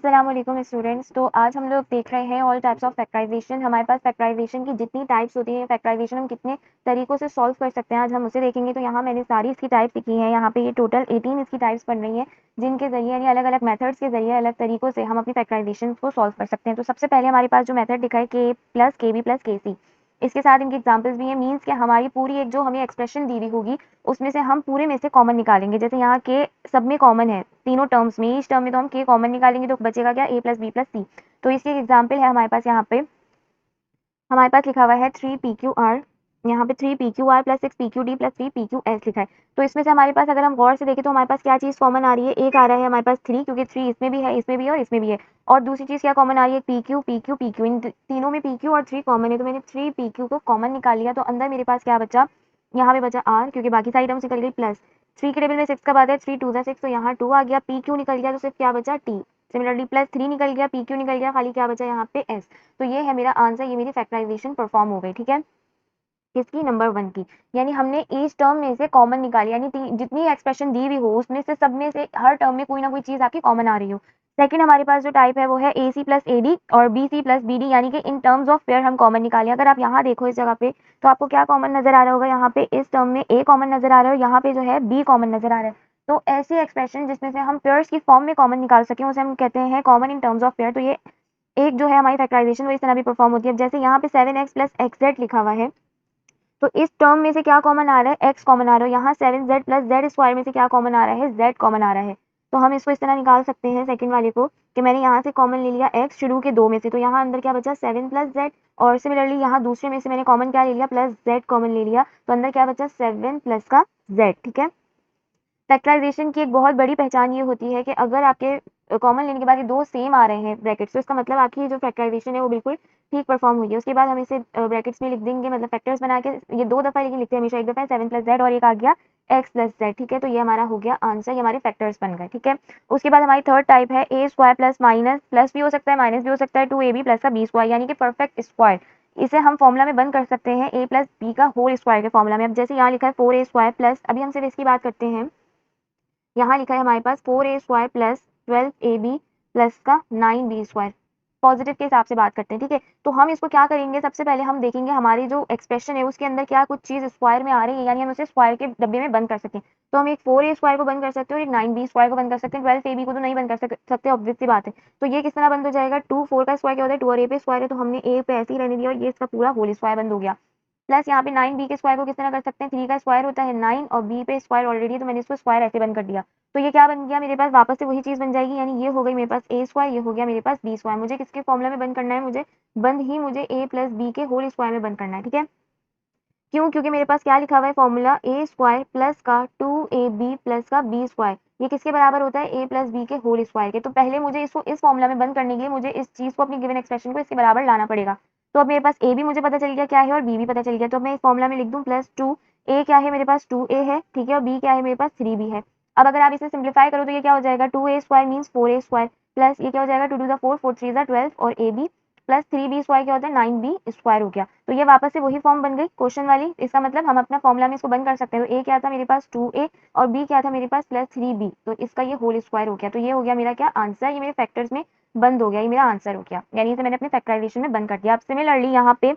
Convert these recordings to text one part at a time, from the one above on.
अस्सलाम वालेकुम स्टूडेंट्स। तो आज हम लोग देख रहे हैं ऑल टाइप्स ऑफ फैक्टराइजेशन। हमारे पास फैक्टराइजेशन की जितनी टाइप्स होती हैं, फैक्टराइजेशन हम कितने तरीकों से सॉल्व कर सकते हैं, आज हम उसे देखेंगे। तो यहाँ मैंने सारी इसकी टाइप्स लिखी हैं। यहाँ पे ये टोटल 18 इसकी टाइप्स बन रही हैं, जिनके जरिए यानी अलग अलग मेथड्स के जरिए अलग तरीकों से हम अपनी फैक्टराइजेशन को सॉल्व कर सकते हैं। तो सबसे पहले हमारे पास जो मेथड दिखा है के प्लस के बी प्लस के सी, इसके साथ इनके एग्जाम्पल्स भी हैं। मीन्स कि हमारी पूरी एक जो हमें एक्सप्रेशन दी हुई होगी उसमें से हम पूरे में से कॉमन निकालेंगे। जैसे यहाँ के सब में कॉमन है, तीनों टर्म्स में, ईच टर्म में तो हम के कॉमन निकालेंगे तो बचेगा क्या, ए प्लस बी प्लस सी। तो इसकी एग्जाम्पल है हमारे पास, यहाँ पे हमारे पास लिखा हुआ है 3 PQR, यहाँ पे 3 PQR plus 6 PQD plus 3 PQS लिखा है। तो इसमें से हमारे पास अगर हम गौर से देखें तो हमारे पास क्या चीज़ कॉमन आ रही है, एक आ रहा है हमारे पास 3, क्योंकि 3 इसमें भी है, इसमें भी है और इसमें भी है। और दूसरी चीज़ क्या कॉमन आ रही है, PQ PQ PQ, इन तीनों में PQ और 3 कॉमन है। तो मैंने 3 PQ को कॉमन निकाल लिया, तो अंदर मेरे पास क्या बचा, यहाँ पे बचा R, क्योंकि बाकी सारी टर्म्स निकल गई, प्लस 3 के टेबल में 6 का बाद है, 3 2 6, तो यहाँ 2 आ गया, PQ निकल गया तो सिर्फ क्या बचा T। सिमिलरली प्लस 3 निकल गया, PQ निकल गया, खाली क्या बचा यहाँ पे S। तो ये है मेरा आंसर, ये मेरी फैक्टराइजेशन परफॉर्म हो गई। ठीक है, किसकी, नंबर 1 की। यानी हमने ईच टर्म में से कॉमन निकाली, यानी जितनी एक्सप्रेशन दी हुई हो उसमें से सब में से हर टर्म में कोई ना कोई चीज आपकी कॉमन आ रही हो। सेकंड हमारे पास जो टाइप है वो है AC प्लस AD और BC प्लस BD, यानी कि इन टर्म्स ऑफ पेयर हम कॉमन निकालें। अगर आप यहाँ देखो इस जगह पे तो आपको क्या कॉमन नजर आ रहा होगा, यहाँ पे इस टर्म में A कॉमन नजर आ रहा है और यहाँ पे जो है B कॉमन नजर आ रहा है। तो ऐसी एक्सप्रेशन जिसमें से हम पेयर्स की फॉर्म में कॉमन निकाल सकें उसे हम कहते हैं common in terms of pair. तो ये एक जो है हमारी फैक्टराइजेशन वो इस तरह भी परफॉर्म होती है। जैसे यहाँ पे 7x प्लस XZ लिखा हुआ है, तो इस टर्म में से क्या कॉमन आ रहा है, x कॉमन आ रहा है। यहाँ 7z प्लस जेड स्क्वायर में से क्या कॉमन आ रहा है, z कॉमन आ रहा है। तो हम इसको इस तरह निकाल सकते हैं सेकंड वाले को, कि मैंने यहाँ से कॉमन ले लिया x शुरू के दो में से, तो यहाँ अंदर क्या बचा 7 प्लस जेड, और सिमिलरली यहाँ दूसरे में से मैंने कॉमन क्या ले लिया, प्लस z कॉमन ले लिया, तो अंदर क्या बचा 7 प्लस का z। ठीक है, फैक्टराइजेशन की एक बहुत बड़ी पहचान ये होती है कि अगर आपके कॉमन लेने के बाद ये दो सेम आ रहे हैं ब्रैकेट्स, तो इसका मतलब आपकी जो फैक्टराइजेशन है वो बिल्कुल ठीक परफॉर्म हुई है। उसके बाद हम इसे ब्रैकेट्स में लिख देंगे, मतलब फैक्टर्स बना के, ये दो दफा लेकिन लिखते हैं हमेशा, एक दफा 7 प्लस जेड और एक आ गया x प्लस जेड। ठीक है, तो ये हमारा हो गया आंसर, ये हमारे फैक्टर्स बन गए। ठीक है, उसके बाद हमारी थर्ड टाइप है ए स्क्वायर प्लस माइनस, प्लस भी हो सकता है माइनस भी हो सकता है, 2ab प्लस का बी स्क्वायर, यानी कि परफेक्ट स्क्वायर। इसे हम फॉर्मुला में बंद कर सकते हैं a प्लस बी का होल स्क्वायर के फॉर्मुला में। अब जैसे यहाँ लिखा है 4a स्क्वायर प्लस, अभी हम सिर्फ इसकी बात करते हैं, यहाँ लिखा है हमारे पास 4a square plus 12ab plus का 9b स्क्वायर, पॉजिटिव के हिसाब से बात करते हैं। ठीक है, तो हम इसको क्या करेंगे, सबसे पहले हम देखेंगे हमारी जो एक्सप्रेशन है उसके अंदर क्या कुछ चीज स्क्वायर में आ रही है, यानी हम उसे स्क्वायर के डब्बे में बंद कर सकते हैं। तो हम एक 4a स्क्वायर को बंद कर सकते हैं और एक 9b स्क्वायर को बंद कर सकते हैं, 12ab को तो नहीं बंद कर सकते, ऑब्वियस सी बात है। तो ये किस तरह बंद हो जाएगा, 2 4 का स्क्वायर क्या होता है, 2 और a पे स्क्वायर है, तो हमने a पे ऐसे ही रहने दिया और ये इसका पूरा होल स्क्वायर बंद हो गया। प्लस यहाँ पे 9b के स्क्वायर को किस तरह कर सकते हैं, 3 का स्क्वायर होता है 9 और b पे स्क्वायर ऑलरेडी, तो मैंने इसको स्क्वायर ऐसे बंद कर दिया। तो ये क्या बन गया मेरे पास, वापस से वही चीज बन जाएगी, यानी ये हो गई मेरे पास a स्क्वायर, ये हो गया मेरे पास b स्क्वायर। मुझे किसके फॉर्मूला में बंद करना है, मुझे a प्लस b के होल स्क्वायर में बंद करना है। ठीक है, क्यों, क्योंकि मेरे पास क्या लिखा हुआ है फॉर्मूला, ए स्क्वायर प्लस का 2ab प्लस का बी स्क्वायर, ये किसके बराबर होता है, a प्लस बी के होल स्क्वायर के। तो पहले मुझे इसको इस फॉर्मूला में बंद करने के लिए मुझे इस चीज को, अपनी गिवन एक्सप्रेशन को इसके बराबर लाना पड़ेगा। तो अब मेरे पास a भी मुझे पता चल गया क्या है और b भी पता चल गया, तो अब मैं इस फॉर्मूला में लिख दूं प्लस 2, a क्या है मेरे पास 2a है, ठीक है, और b क्या है मेरे पास 3b है। अब अगर आप इसे सिंप्लीफाई करो तो ये क्या हो जाएगा, 2a square means 4a square, plus ये क्या हो जाएगा 2 टू द 4 4 3 12 और ab प्लस 3b स्क्वायर क्या होता है 9b स्क्वायर हो गया। तो ये वापस से वही फॉर्म बन गई क्वेश्चन वाली, इसका मतलब हम अपना फॉर्मूला में इसको बंद कर सकते हैं। तो a क्या था मेरे पास 2a और b क्या था मेरे पास प्लस 3b, तो इसका ये होल स्क्वायर हो गया। तो ये हो गया मेरा क्या आंसर, ये मेरे फैक्टर्स में बंद हो गया, ये मेरा आंसर हो गया, यानी इसे मैंने अपने फैक्टराइजेशन में बंद कर दिया। अब सिमिलरली यहाँ पे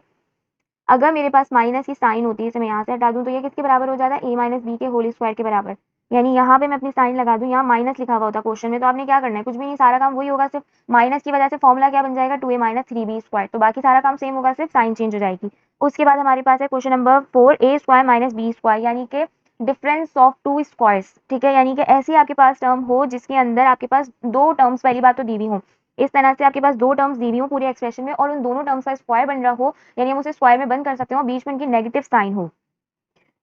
अगर मेरे पास माइनस की साइन होती है, इसे मैं यहाँ से हटा दूं, तो ये किसके बराबर हो जाता है, a माइनस बी के होल स्क्वायर के बराबर। यानी यहाँ पे मैं अपनी साइन लगा दूं, यहाँ माइनस लिखा हुआ होता क्वेश्चन में, तो आपने क्या करना है, कुछ भी नहीं, सारा काम वही होगा, सिर्फ माइनस की वजह से फॉर्मूला क्या बन जाएगा 2a माइनस 3b स्क्वायर, तो बाकी सारा काम सेम होगा, सिर्फ साइन चेंज हो जाएगी। उसके बाद हमारे पास है question number 4, a square minus B square, यानी कि डिफरेंस ऑफ टू स्क्वायर्स। ठीक है, यानी कि ऐसी आपके पास टर्म हो जिसके अंदर आपके पास दो टर्म्स, पहली बात तो दी हुई हो, इस तरह से आपके पास दो टर्म्स दी हुई हो पूरे एक्सप्रेशन में, और उन दोनों टर्म्स का स्क्वायर बन रहा हो, यानी हम उसे स्क्वायर में बंद कर सकते हो, बीच में उनकी नेगेटिव साइन हो,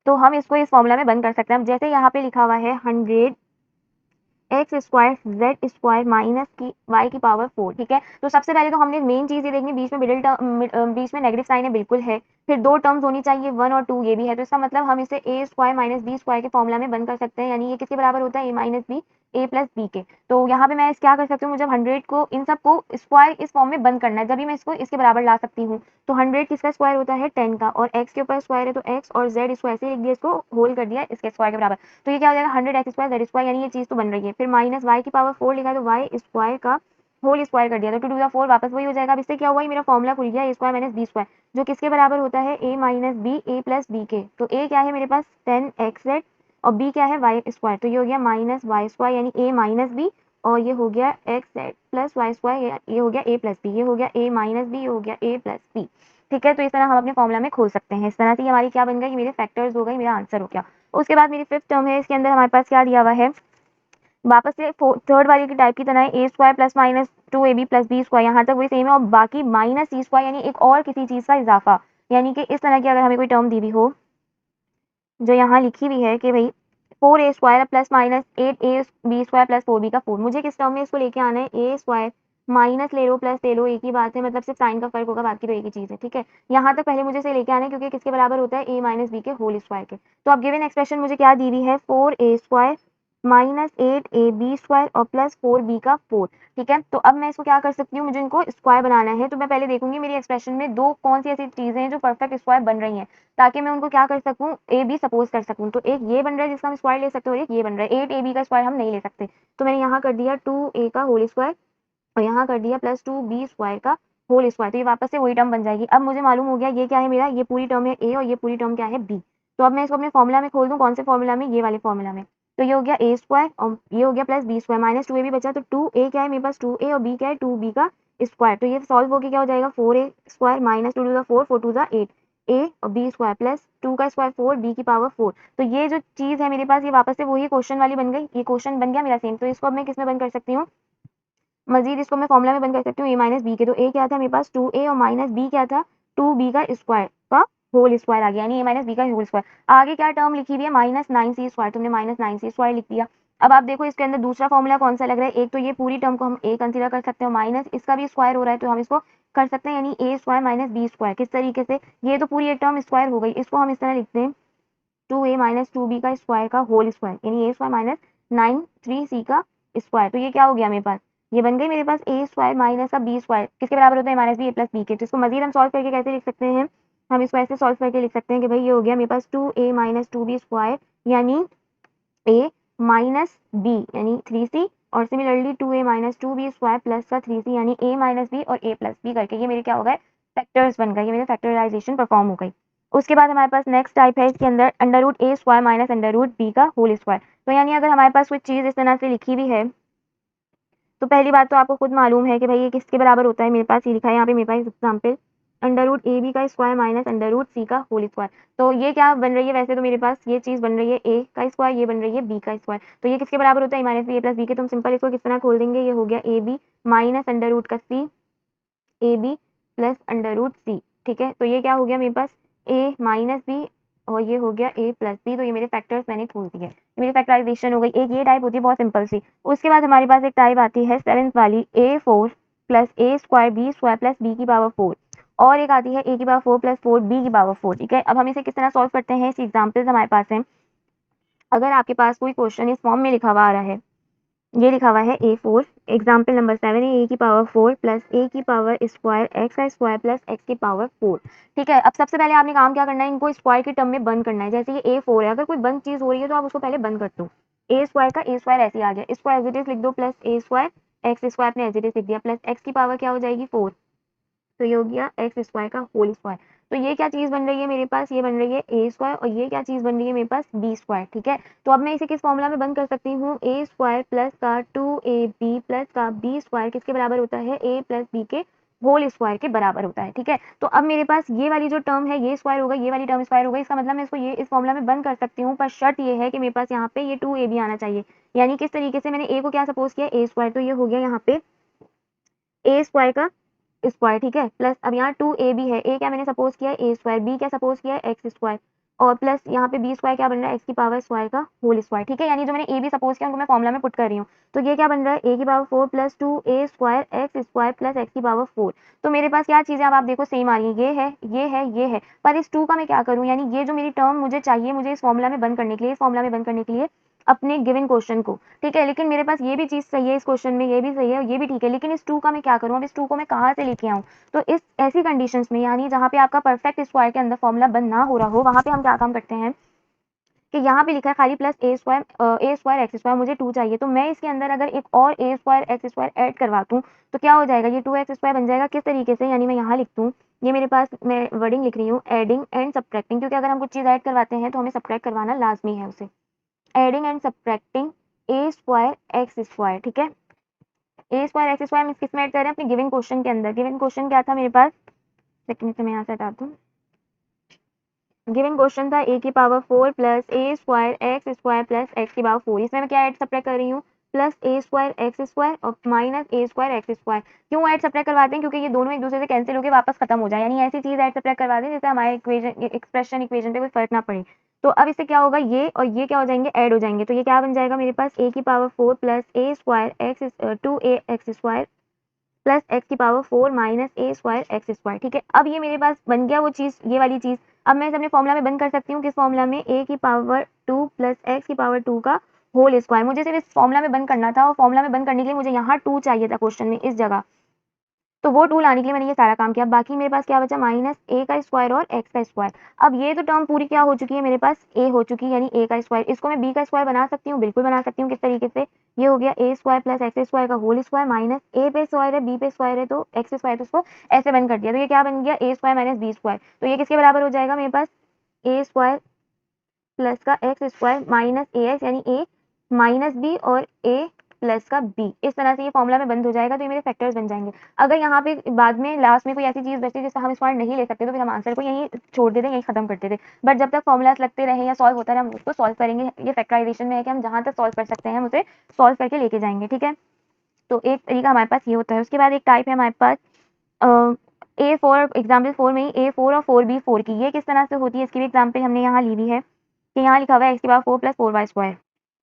तो हम इसको इस फॉर्मूला में बंद कर सकते हैं। अब जैसे यहाँ पे लिखा हुआ है 100 x square Z square minus की वाई की पावर 4। ठीक है, तो सबसे पहले तो हमने मेन चीज ये देखनी, बीच में मिडिल टर्म, बीच में नेगेटिव साइन है, बिल्कुल है, फिर दो टर्म्स होनी चाहिए 1 और 2, ये भी है, तो इसका मतलब हम इसे a square minus B square के फॉर्मूला में बंद कर सकते हैं, यानी ये किसके बराबर होता है a minus B a plus B के। तो यहाँ पे मैं इस क्या कर सकती हूँ, मुझे 100 को इन सबको स्क्वायर इस फॉर्म में बंद करना है, जब भी मैं इसको इसके बराबर ला सकती हूँ। तो 100 किसका स्क्वायर होता है 10 का, और x के ऊपर स्क्वायर है तो x, और z इसको ऐसे लिख दिया, इसको होल कर दिया इसके स्क्वायर के बराबर, तो ये क्या हो जाएगा 100 एक्स स्क्वायर जेड स्क्वायर, यानी ये चीज तो बन रही है। फिर माइनस वाई की पावर 4 लिखा है, तो वाई स्क्वायर का होल स्क्वायर कर दिया तो 2 टू द 4 वापस वही हो जाएगा। अब इससे क्या हुआ, ये मेरा फॉर्मूला खुल गया, ए स्क्वायर माइनस बी स्क्वायर, जो किसके बराबर होता है, ए minus b a plus B के। तो ए क्या है मेरे पास 10xz और बी क्या है वाई स्क्वायर, तो ये हो गया माइनस वाई स्क्वायर यानी ए माइनस बी, और ये हो गया X Z plus Y square, ये हो गया ए प्लस बी, ये हो गया ए माइनस बी, ये हो गया ए प्लस बी। ठीक है, तो इस तरह हम अपने फॉर्मूला में खोल सकते हैं। इस तरह से हमारी क्या बन गई, मेरे फैक्टर्स हो गई, मेरा आंसर हो गया। उसके बाद मेरी फिफ्थ टर्म है, इसके अंदर हमारे पास क्या दिया हुआ है, वापस से थर्ड वाली की टाइप की तरह a square plus minus 2ab plus b square, यहाँ तक वही सेम है, और बाकी माइनस सी स्क्वायर यानी एक और किसी चीज़ का इजाफा, यानी कि इस तरह की अगर हमें कोई टर्म दी हुई हो जो यहाँ लिखी हुई है कि भाई 4a square plus minus 8a B square plus 4b का 4, मुझे किस टर्म में इसको लेके आना है, ए स्क्वायर माइनस ले लो प्लस ले लो, एक ही बात है, मतलब सिर्फ साइन का फर्क होगा, बाकी तो एक ही चीज़ है। ठीक है, यहाँ तक पहले मुझे इसे लेके आना है क्योंकि किसके बराबर होता है, ए माइनस बी के होल स्क्वायर के। तो अब गिवन एक्सप्रेशन मुझे क्या दी हुई है, 4a square minus 8ab square और प्लस 4b का 4। ठीक है, तो अब मैं इसको क्या कर सकती हूँ, मुझे इनको स्क्वायर बनाना है, तो मैं पहले देखूंगी मेरी एक्सप्रेशन में दो कौन सी ऐसी चीजें हैं जो परफेक्ट स्क्वायर बन रही हैं, ताकि मैं उनको क्या कर सकूं, ए बी सपोज कर सकूं। तो एक ये बन रहा है जिसका हम स्क्वायर ले सकते हैं, और एक ये बन रहा है, 8ab का स्क्वायर हम नहीं ले सकते, तो मैंने यहाँ कर दिया 2a का होल स्क्वायर और यहाँ कर दिया प्लस 2b स्क्वायर का होल स्क्वायर, तो ये वापस से वही टर्म बन जाएगी। अब मुझे मालूम हो गया ये क्या है मेरा, ये पूरी टर्म है ए और ये पूरी टर्म क्या है बी। तो अब मैं इसको अपने फॉर्मूला में खोल दूं, कौन से फॉर्मूला में, ये वाले फॉर्मूला में। तो ये हो गया ए स्क्वायर और ये हो गया plus b square, minus 2ab बचा, तो 2a क्या है मेरे पास 2a और b क्या है 2b का स्क्वायर, तो ये सॉल्व होकर क्या हो जाएगा 4a square minus 2 to the 4 4 to the 8 A और बी स्क्वायर प्लस 2 का स्क्वायर 4 बी की पावर 4। तो ये जो चीज है मेरे पास ये वापस से वही क्वेश्चन वाली बन गई, ये क्वेश्चन बन गया मेरा सेम। तो इसको अब मैं किसमें बंद कर सकती हूँ, मजीद इसको मैं फॉर्मूला में बंद कर सकती हूँ, ए माइनस बी के। तो ए क्या था मेरे पास 2a और माइनस बी क्या था 2b का स्क्वायर का होल स्क्वायर आ गया, यानी ए माइनस बी का होल स्क्वायर। आगे क्या टर्म लिखी हुई है -9c स्क्वायर, तुमने -9c स्क्वायर लिख दिया। अब आप देखो इसके अंदर दूसरा फॉर्मूला कौन सा लग रहा है, एक तो ये पूरी टर्म को हम ए कंसीडर कर सकते हैं, माइनस इसका भी स्क्वायर हो रहा है तो हम इसको कर सकते हैं, यानी ए स्क्वायर माइनस बी स्क्वायर। किस तरीके से, ये तो पूरी एक टर्म स्क्वायर हो गई, इसको हम इस तरह लिखते हैं 2a माइनस 2b का स्क्वायर का होल स्क्वायर, यानी ए स्क्वायर माइनस 9 3c का स्क्वायर। तो ये क्या हो गया मेरे पास, ये बन गई मेरे पास ए स्क्वायर माइनस का बी स्क्वायर, किसके बराबर होता है minus b a plus B के। तो इसको मजीद हम सॉल्व करके कैसे लिख सकते हैं, हम इसको ऐसे सॉल्व करके लिख सकते हैं कि भाई ये हो गया मेरे पास 2a माइनस 2b स्क्वायर यानी a माइनस बी यानी 3c, और similarly 2a minus 2b square plus का 3c यानी a माइनस बी और a प्लस बी करके ये मेरे क्या हो गए, फैक्टर्स बन गए, ये मेरे फैक्टराइजेशन परफॉर्म हो गई। उसके बाद हमारे पास नेक्स्ट टाइप है, इसके अंदर under root a square minus under root b का होल स्क्वायर। तो यानी अगर हमारे पास कोई चीज़ इस तरह से लिखी हुई है, तो पहली बात तो आपको खुद मालूम है कि भाई ये किसके बराबर होता है, मेरे पास ये लिखा है यहाँ पे मेरे पास example under root a b का square minus under root c का होल स्क्वायर। तो ये क्या बन रही है, वैसे तो मेरे पास ये चीज़ बन रही है ए का स्क्वायर, ये बन रही है बी का स्क्वायर, तो ये किसके बराबर होता है minus b a plus B के। तो हम सिंपल इसको किस तरह खोल देंगे, ये हो गया a b minus under root का c a b plus under root c. ठीक है, तो ये क्या हो गया मेरे पास ए माइनस बी और ये हो गया ए प्लस बी, तो ये मेरे फैक्टर्स मैंने खोल दिए, ये मेरी फैक्टराइजेशन हो गई। एक ये टाइप होती है बहुत सिंपल सी। उसके बाद हमारे पास एक टाइप आती है सेवेंथ वाली, a four plus a square b square plus b की पावर 4, और एक आती है ए की पावर 4 प्लस 4 बी की पावर 4। ठीक है, अब हम इसे किस तरह सॉल्व करते हैं, इस एग्जाम्पल्स हमारे पास हैं। अगर आपके पास कोई क्वेश्चन इस फॉर्म में लिखा हुआ आ रहा है, ये लिखा हुआ है A4 एग्जाम्पल नंबर 7 है, ए की पावर 4 प्लस ए की पावर स्क्वायर एक्स का स्क्वायर प्लस एक्स की पावर 4। ठीक है, अब सबसे पहले आपने काम क्या करना है, इनको स्क्वायर की टर्म में बंद करना है। जैसे ये A4 है, अगर कोई बंद चीज हो रही है तो आप उसको पहले बंद कर दो, ए स्क्वायर का ए स्क्वायर ऐसे आ गया, इसको एज इट इज लिख दो plus a square x square अपने एज इट इज लिख दिया, प्लस एक्स की पावर क्या हो जाएगी 4, तो ये हो गया एक्स स्क्वायर का होल स्क्वायर। तो ये क्या चीज बन रही है मेरे पास, ये बन रही है ए स्क्वायर, और ये क्या चीज बन रही है मेरे पास बी स्क्वायर। ठीक है, तो अब मैं इसे किस फॉर्मूला में बंद कर सकती हूँ, ए स्क्वायर प्लस का 2ab प्लस का बी स्क्वायर किसके बराबर होता है, ए प्लस बी के होल स्क्वायर के बराबर होता है। ठीक है, तो अब मेरे पास ये वाली जो टर्म है ये स्क्वायर होगा, ये वाली टर्म स्क्वायर होगा, इसका मतलब मैं इसको ये इस फॉर्मूला में बंद कर सकती हूँ, पर शर्त ये है कि मेरे पास यहाँ पे ये 2ab आना चाहिए। यानी किस तरीके से मैंने ए को क्या सपोज किया, ए स्क्वायर, तो ये हो गया यहाँ पे ए स्क्वायर का स्क्वायर। ठीक है, प्लस अब यहाँ 2ab है, ए क्या मैंने सपोज किया ए स्क्वायर, बी क्या सपोज किया एक्स स्क्वायर, और प्लस यहाँ पे बी स्क्वायर क्या बन रहा है एक्स की पावर स्क्वायर का होल स्क्वायर। ठीक है, यानी जो मैंने ए बी सपोज किया उनको मैं फॉर्मूला में पुट कर रही हूँ। तो ये क्या बन रहा है ए की power 4 plus 2a square x square plus x की पावर 4। तो मेरे पास क्या चीज़ें अब आप देखो सेम आ रही है, ये है ये है ये है, पर इस 2 का मैं क्या करूँ, यानी ये जो मेरी टर्म मुझे चाहिए, मुझे इस फॉर्मूला में बंद करने के लिए, इस फॉर्मूला में बंद करने के लिए अपने गिवन क्वेश्चन को। ठीक है, लेकिन मेरे पास ये भी चीज़ सही है इस क्वेश्चन में, ये भी सही है, ये भी ठीक है, लेकिन इस 2 का मैं क्या करूँ, अब इस 2 को मैं कहाँ से लेके आऊँ। तो इस ऐसी कंडीशंस में, यानी जहाँ पे आपका परफेक्ट स्क्वायर के अंदर फॉर्मूला बंद ना हो रहा हो, वहाँ पे हम क्या काम करते हैं, कि यहाँ पे लिखा है खाली plus a square x square, मुझे 2 चाहिए, तो मैं इसके अंदर अगर एक और ए स्क्वायर एक्स स्क्वायर ऐड करवा दूँ तो क्या हो जाएगा, ये 2x स्क्वायर बन जाएगा। किस तरीके से, यानी मैं यहाँ लिख दूँ, ये मेरे पास मैं वर्डिंग लिख रही हूँ एडिंग एंड सब्ट्रैक्टिंग, क्योंकि अगर हम कुछ चीज़ ऐड करवाते हैं तो हमें सब्ट्रैक्ट करवाना लाजमी है उसे। Adding and subtracting A square x square, ठीक है। ए स्क्वायर एक्स स्क्वायर हम किस में ऐड कर रहे हैं, अपने गिवन क्वेश्चन के अंदर। गिवन क्वेश्चन क्या था मेरे पास, सेकंड से मैं यहाँ से हटा दूँ। गिवन क्वेश्चन था ए की power 4 plus a square x square plus x की पावर 4। इसमें मैं क्या ऐड सब्ट्रैक्ट कर रही हूँ, plus a square x square और minus a square x square. क्यों ऐड सब्ट्रैक्ट करवाते हैं, क्योंकि ये दोनों एक दूसरे से कैंसिल होकर वापस खत्म हो जाए, यानी ऐसी चीज ऐड सब्ट्रैक्ट करवाते हैं जिससे हमारे इक्वेशन इक्वेशन पे कोई फर्क ना पड़े। तो अब इससे क्या होगा, ये और ये क्या हो जाएंगे, ऐड हो जाएंगे। तो ये क्या बन जाएगा मेरे पास, ए की power 4 plus a square x 2a x square plus x की power 4 minus a square x square, ठीक है। अब ये मेरे पास बन गया वो चीज़, ये वाली चीज़। अब मैं इसे अपने फॉर्मूला में बंद कर सकती हूँ, किस फॉर्मूला में, ए की पावर 2 प्लस एक्स की पावर 2 का होल स्क्वायर। मुझे सिर्फ इस फॉर्मूला में बंद करना था, और फॉर्मूला में बंद करने के लिए मुझे यहाँ 2 चाहिए था क्वेश्चन में इस जगह, तो वो 2 लाने के लिए मैंने ये सारा काम किया। बाकी मेरे पास क्या बचा, माइनस ए का स्क्वायर और एक्स का स्क्वायर। अब ये तो टर्म पूरी क्या हो चुकी है मेरे पास, ए हो चुकी है, यानी ए का स्क्वायर। इसको मैं बी का स्क्वायर बना सकती हूँ, बिल्कुल बना सकती हूँ। किस तरीके से, ये हो गया ए स्क्वायर प्लस एक्स स्क्वायर का होल स्क्वायर माइनस ए पे स्क्वायर है बी पे स्क्वायर है तो एक्स स्क्वायर, तो उसको ऐसे बंद कर दिया। तो ये क्या बन गया, ए स्क्वायर माइनस बी स्क्वायर। तो ये किसके बराबर हो जाएगा मेरे पास, ए स्क्वायर प्लस का एक्स स्क्वायर माइनस ए एक्स, यानी ए माइनस बी और ए प्लस का बी। इस तरह से ये फॉर्मूला में बंद हो जाएगा, तो ये मेरे फैक्टर्स बन जाएंगे। अगर यहाँ पे बाद में लास्ट में कोई ऐसी चीज बची जिससे हम स्क्वायर नहीं ले सकते, तो फिर हम आंसर को यहीं छोड़ देते, यहीं खत्म करते थे। बट जब तक फॉर्मूलाज लगते रहे या सॉल्व होता रहे, हम उसको सॉल्व करेंगे। ये फैक्टराइजेशन में है कि हम जहाँ तक सॉल्व कर सकते हैं हम उसे सॉल्व करके लेके जाएंगे, ठीक है। तो एक तरीका हमारे पास ये होता है। उसके बाद एक टाइप है हमारे पास A4, एग्जाम्पल 4 में ही A4 और 4B4 की। ये किस तरह से होती है, इसकी भी एग्जाम्पल हमने यहाँ ली हुई है कि यहाँ लिखा हुआ है एक्स की पावर 4 प्लस 4y स्क्वायर।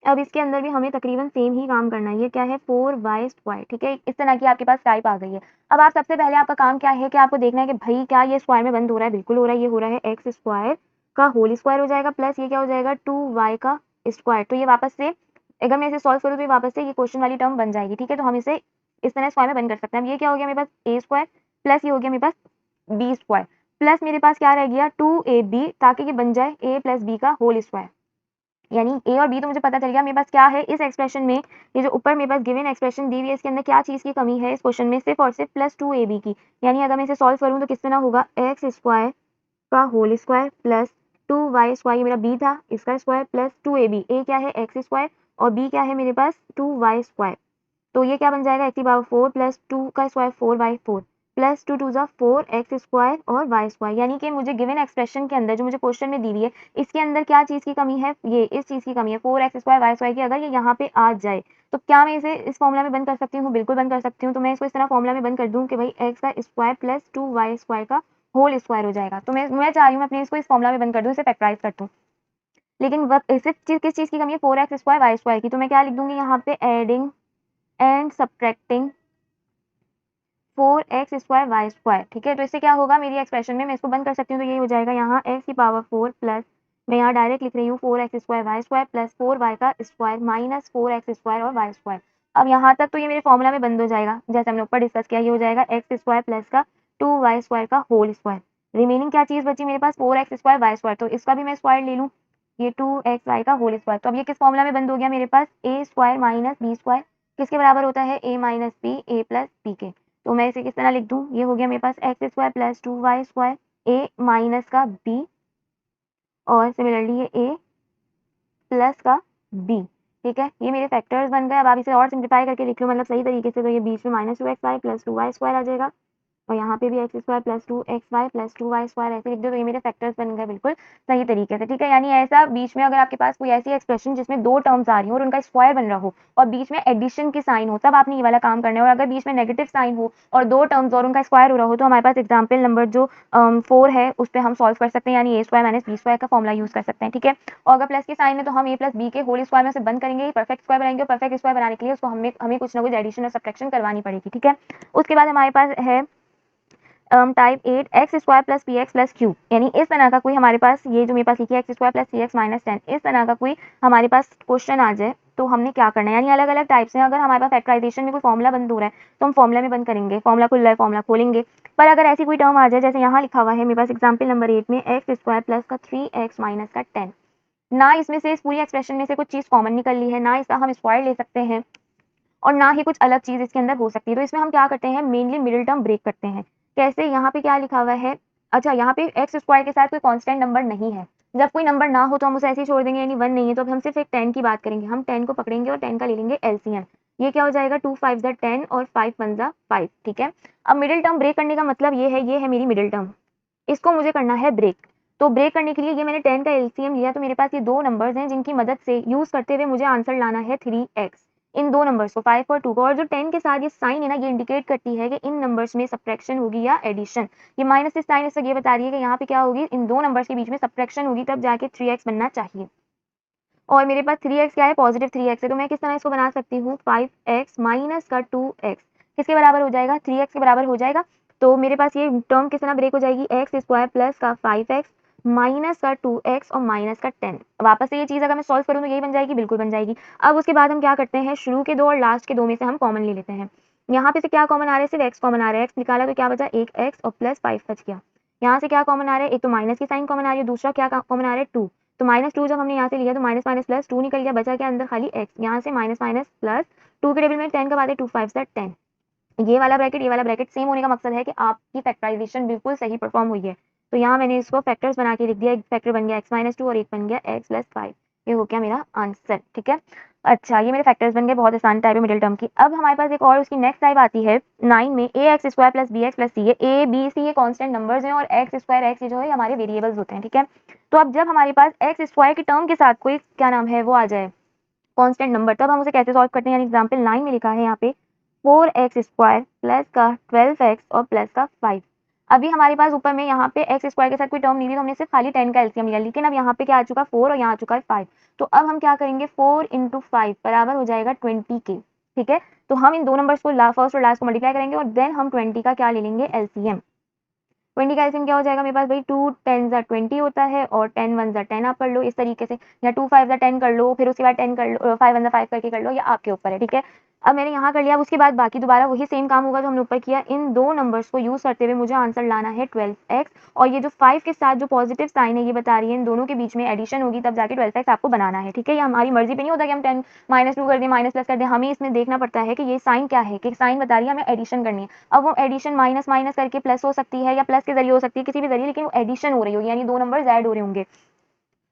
अब इसके अंदर भी हमें तकरीबन सेम ही काम करना है। ये क्या है, 4y स्क्वायर, ठीक है। इस तरह की आपके पास टाइप आ गई है। अब आप सबसे पहले आपका काम क्या है कि आपको देखना है कि भाई क्या ये स्क्वायर में बंद हो रहा है, बिल्कुल हो रहा है। ये हो रहा है एक्स स्क्वायर का होल स्क्वायर हो जाएगा प्लस ये क्या हो जाएगा 2y का स्क्वायर। तो ये वापस से अगर मैं इसे सॉल्व करूँ तो ये वापस से ये क्वेश्चन वाली टर्म बन जाएगी, ठीक है। तो हम इसे इस तरह स्क्वायर में बंद कर सकते हैं। अब ये क्या हो गया मेरे पास, ए स्क्वायर प्लस ये हो गया मेरे पास बी स्क्वायर प्लस मेरे पास क्या रह गया 2ab, ताकि ये बन जाए a प्लस बी का होल स्क्वायर। यानी ए और बी तो मुझे पता चल गया। मेरे पास क्या है इस एक्सप्रेशन में, ये जो ऊपर मेरे पास गिवन एक्सप्रेशन दी हुई है, इसके अंदर क्या चीज़ की कमी है इस क्वेश्चन में, सिर्फ और सिर्फ प्लस 2ab की। यानी अगर मैं इसे सॉल्व करूँ तो किस तरह होगा, एक्स स्क्वायर का whole square plus 2y square, ये मेरा बी था, इसका स्क्वायर प्लस 2ab। ए क्या है एक्स स्क्वायर और बी क्या है मेरे पास 2y स्क्वायर। तो ये क्या बन जाएगा, एक्स की पावर 4 प्लस 2 का स्क्वायर 4/4 प्लस 2 2 4 एक्स स्क्वायर और वाई स्क्वायर। यानी कि मुझे गिवन एक्सप्रेशन के अंदर जो मुझे क्वेश्चन में दी हुई है, इसके अंदर क्या चीज़ की कमी है, ये इस चीज़ की कमी है 4 एक्स स्क्वायर वाई स्क्वायर की। अगर ये यहाँ पे आ जाए तो क्या मैं इसे इस फॉर्मूला में बंद कर सकती हूँ, बिल्कुल बंद कर सकती हूँ। तो मैं इसको इस तरह फॉर्मूला में बंद कर दूँ कि भाई एक्स का स्क्वायर प्लस 2y स्क्वायर का होल स्क्वायर हो जाएगा। तो मैं चाह रही हूँ अपने इसको इस फॉर्मूला में बंद कर दूँ, इसे फैक्टराइज कर दूँ। लेकिन वक्त सिर्फ किस चीज़ की कमी है, 4 एक्स स्क्वायर वाई स्क्वायर की। तो मैं क्या लिख दूंगी यहाँ पे, adding and subtracting 4 x square y square, ठीक है। तो इससे क्या होगा मेरी एक्सप्रेशन में, मैं इसको बंद कर सकती हूँ। तो ये हो जाएगा यहाँ एक्स की पावर 4 प्लस मैं यहाँ डायरेक्ट लिख रही हूँ 4 x square y square plus 4y का स्क्वायर माइनस 4 एक्स स्क्वायर और वाई स्क्वायर। अब यहाँ तक तो ये मेरे फॉर्मूला में बंद हो जाएगा, जैसे हमने ऊपर डिस्कस किया। ये हो जाएगा एक्स स्क्वायर प्लस का 2y स्क्वायर का होल स्क्वायर। रिमेनिंग क्या चीज़ बची मेरे पास, 4 एक्स स्क्वायर वाई स्क्वायर। तो इसका भी मैं स्क्वायर ले लूँ, ये 2xy का होल स्क्वायर। तो अब ये किस फॉर्मूला में बंद हो गया मेरे पास, a square minus B square किसके बराबर होता है, ए minus b a plus B के। तो मैं इसे किस तरह लिख दूँ, ये हो गया मेरे पास x square plus 2y square a minus का बी और सिमिलरली ये ए प्लस का बी, ठीक है। ये मेरे फैक्टर्स बन गए। अब आप इसे और सिंप्लीफाई करके लिख लो, मतलब सही तरीके से। तो ये बीच में minus 2xy plus 2y square आ जाएगा और यहाँ पे भी x square plus 2xy plus 2y square ऐसे लिख दो। तो ये मेरे फैक्टर्स बन गए बिल्कुल सही तरीके से, ठीक है। यानी ऐसा बीच में अगर आपके पास कोई ऐसी एक्सप्रेशन जिसमें दो टर्म्स आ रही हो और उनका स्क्वायर बन रहा हो और बीच में एडिशन की साइन हो, तब आपने ये वाला काम करना है। और अगर बीच में नेगेटिव साइन हो और दो टर्म्स और उनका स्क्वायर हो रहा हो, तो हमारे पास एग्जाम्पल नंबर जो 4 है उस पर हम सॉल्व कर सकते हैं, यानी ए स्क्वायर माइनस बी स्क्वायर का फॉर्मुला यूज कर सकते हैं, ठीक है। और अगर प्लस की साइन है तो हम ए प्लस बी के होल स्क्वायर में से बंद करेंगे, परफेक्ट स्क्वायर बनाएंगे। और परफेक्ट स्क्वायर बनाने के लिए उसको हमें कुछ ना कुछ एडिशन और सब्ट्रैक्शन करवानी पड़ेगी, ठीक है। उसके बाद हमारे पास है type 8 x square plus P x plus Q. यानी इस तरह का कोई हमारे पास, ये जो मेरे पास लिखी है x square plus c x minus 10, इस तरह का कोई हमारे पास क्वेश्चन आ जाए तो हमने क्या करना है। यानी अलग अलग टाइप्स हैं। अगर हमारे पास फैक्टराइजेशन में कोई फॉर्मुला बंद हो रहा है तो हम फॉर्मुला में बंद करेंगे, फॉर्मुला खुल रहा है फॉर्मुला खोलेंगे। पर अगर ऐसी कोई टर्म आ जाए जैसे यहाँ लिखा हुआ है मेरे पास एग्जाम्पल नंबर 8 में एक्स स्क्वायर प्लस का 3x माइनस का 10, ना इसमें से इस पूरी एक्सप्रेशन में से कुछ चीज़ कॉमन निकल ली है, ना इसका हम स्क्वायर ले सकते हैं और ना ही कुछ अलग चीज़ इसके अंदर हो सकती है। तो इसमें हम क्या करते हैं, मेनली मिडिल टर्म ब्रेक करते हैं। कैसे? यहाँ पे क्या लिखा हुआ है, अच्छा यहाँ पे एक्स स्क्वायर के साथ कोई कांस्टेंट नंबर नहीं है। जब कोई नंबर ना हो तो हम उसे ऐसे ही छोड़ देंगे, यानी 1 नहीं है तो अब हम सिर्फ एक 10 की बात करेंगे। हम 10 को पकड़ेंगे और 10 का ले लेंगे एलसीएम। ये क्या हो जाएगा, 2 5 ज़ा 10 और 5 1 ज़ा 5, ठीक है। अब मिडिल टर्म ब्रेक करने का मतलब ये है मेरी मिडिल टर्म, इसको मुझे करना है ब्रेक। तो ब्रेक करने के लिए ये मैंने 10 का एलसीएम लिया, तो मेरे पास ये दो नंबर्स हैं जिनकी मदद से यूज करते हुए मुझे आंसर लाना है 3x। इन दो नंबर्स को 5 और 2 को, और जो 10 के साथ ये साइन है ना, ये इंडिकेट करती है कि इन नंबर्स में सब्ट्रैक्शन होगी या एडिशन। ये माइनस से साइन इससे ये बता रही है कि यहाँ पे क्या होगी, इन दो नंबर्स के बीच में सब्ट्रैक्शन होगी, तब जाके 3x बनना चाहिए। और मेरे पास 3x क्या है, पॉजिटिव 3x है, तो मैं किस तरह इसको बना सकती हूँ, 5x माइनस का 2x किसके बराबर हो जाएगा, 3x के बराबर हो जाएगा। तो मेरे पास ये टर्म किस तरह ब्रेक हो जाएगी, एक्स स्क्वायर प्लस का 5x माइनस का 2x और माइनस का 10। वापस से ये चीज़ अगर मैं सॉल्व करूँ तो यही बन जाएगी, बिल्कुल बन जाएगी। अब उसके बाद हम क्या करते हैं, शुरू के दो और लास्ट के दो में से हम कॉमन ले लेते हैं। यहाँ पे से क्या कॉमन आ रहा है, सिर्फ x कॉमन आ रहा है, x निकाला तो क्या बचा, एक x और प्लस 5 बच गया। यहाँ से क्या कॉमन आ रहा है, एक तो माइनस की साइन कॉमन आ रही है, दूसरा क्या कॉमन आ रहा है, 2। तो -2 जब हमने यहाँ से लिया तो माइनस माइनस प्लस 2 निकल गया, बचा क्या अंदर, खाली x। यहाँ से माइनस माइनस प्लस 2 के टेबल में 10 कब आते हैं, 2 5 ज़ा 10। ये वाला ब्रैकेट ये वाला ब्रैकेट सेम होने का मकसद है कि आपकी फैक्टराइजेशन बिल्कुल सही परफॉर्म हुई है। तो यहाँ मैंने इसको फैक्टर्स बना के लिख दिया, एक फैक्टर बन गया x-2 और एक बन गया x+5। ये हो गया मेरा आंसर, ठीक है। अच्छा, ये मेरे फैक्टर्स बन गए, बहुत आसान टाइप है मिडिल टर्म की। अब हमारे पास एक और उसकी नेक्स्ट टाइप आती है 9 में, a x square plus b x plus c है। ए बी सी ये कॉन्स्टेंट नंबर्स हैं और एक्स स्क्वायर एक्स ये जो है हमारे वेरिएबल्स होते हैं, ठीक है। तो अब जब हमारे पास एक्स स्क्वायर की टर्म के साथ कोई क्या नाम है वो आ जाए, कांस्टेंट नंबर, तब हम उसे कैसे सॉल्व करते हैं, यानी एग्जांपल 9 में लिखा है यहाँ पे 4x स्क्वायर प्लस का 12x और प्लस का 5। अभी हमारे पास ऊपर में यहाँ पे एक्स स्क्वायर के साथ कोई टर्म नहीं थी, तो हमने सिर्फ खाली 10 का एलसीएम लिया, लेकिन अब यहाँ पे क्या आ चुका है, 4 और यहाँ आ चुका है 5। तो अब हम क्या करेंगे, 4 इंटू 5 बराबर हो जाएगा 20 के, ठीक है। तो हम इन दो नंबर्स को फर्स्ट और लास्ट को मल्टीप्लाई करेंगे और देन हम 20 का क्या ले लेंगे, एलसीएम। 20 का एलसीएम क्या हो जाएगा मेरे पास भाई, 2 10 ज़ा 20 होता है और 10 1 ज़ा 10 आप कर लो इस तरीके से, या 2 5 ज़ा 10 कर लो, फिर उसके बाद 10 कर लो, 5 1 ज़ा 5 करके कर लो, या आपके ऊपर है, ठीक है। अब मैंने यहाँ कर लिया, अब उसके बाद बाकी दोबारा वही सेम काम होगा जो हमने ऊपर किया। इन दो नंबर्स को यूज करते हुए मुझे आंसर लाना है 12x, और ये जो 5 के साथ जो पॉजिटिव साइन है ये बता रही है इन दोनों के बीच में एडिशन होगी, तब जाके 12x आपको बनाना है, ठीक है। ये हमारी मर्जी पे नहीं होता कि हम 10 -2 कर दें, माइनस प्लस कर दें, हमें इसमें देखना पड़ता है कि ये साइन क्या है, कि साइन बता रही है हमें एडिशन करनी है। अब वो एडिशन माइनस माइनस करके प्लस हो सकती है या प्लस के जरिए हो सकती है, किसी भी जरिए, लेकिन वो एडिशन हो रही होगी, यानी दो नंबर ऐड हो रहे होंगे।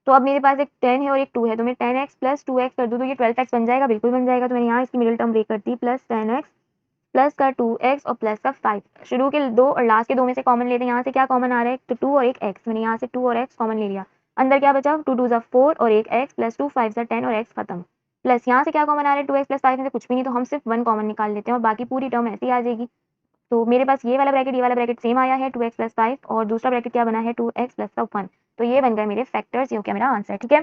तो अब मेरे पास एक 10 है और एक 2 है, तो मैं 10x प्लस 2x कर दूँ तो ये 12x बन जाएगा, बिल्कुल बन जाएगा। तो मैंने यहाँ इसकी मिडिल टर्म ब्रेक कर दी, प्लस 10x प्लस का 2x और प्लस का 5। शुरू के दो और लास्ट के दो में से कॉमन लेते हैं, यहाँ से क्या कॉमन आ रहा है, तो 2 और एक x, मैंने यहाँ से 2 और x कॉमन ले लिया। अंदर क्या बचा, 2 2 ज़ा 4 और एक x प्लस 2 5 ज़ा 10 और x खत्म। प्लस यहाँ से क्या कॉमन आ रहा है, 2x प्लस 5 में से कुछ भी नहीं, तो हम सिर्फ 1 कॉमन निकाल लेते हैं और बाकी पूरी टर्म ऐसी आ जाएगी। तो मेरे पास ये वाला ब्रैकेट सेम आया है 2x प्लस 5, और दूसरा ब्रैकेट क्या बना है, 2x प्लस का 1। तो ये बन गए मेरे फैक्टर्स, ये हो गया मेरा आंसर, ठीक है।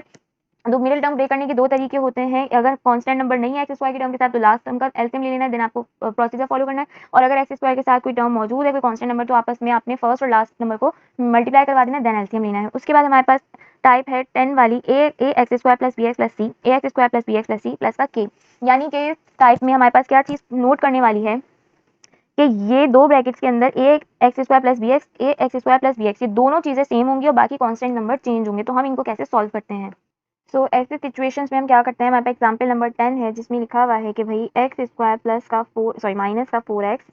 तो मिडिल टर्म ब्रेक करने के दो तरीके होते हैं, अगर कांस्टेंट नंबर नहीं है एक्स स्क्वायर की टर्म के साथ तो लास्ट टर्म का एलसीएम ले लेना है, देन आपको प्रोसीजर फॉलो करना है। और अगर एक्स स्क्वायर के साथ कोई टर्म मौजूद है, कोई कांस्टेंट नंबर, तो आपस में आपने फर्स्ट और लास्ट नंबर को मल्टीप्लाई करवा देना, देन एलसीएम लेना है। उसके बाद हमारे पास टाइप है 10 वाली, a x square plus b x plus c, a x square plus b x plus c plus का के। यानी कि टाइप में हमारे पास क्या चीज़ नोट करने वाली है कि ये दो ब्रैकेट्स के अंदर a x square plus b x, a x square plus b x, ये दोनों चीज़ें सेम होंगी और बाकी कांस्टेंट नंबर चेंज होंगे। तो हम इनको कैसे सॉल्व करते हैं, सो ऐसे सिचुएशंस में हम क्या करते हैं, हमारे पास एग्जांपल नंबर 10 है जिसमें लिखा हुआ है कि भाई एक्स स्क्वायर प्लस का 4 सॉरी माइनस का 4x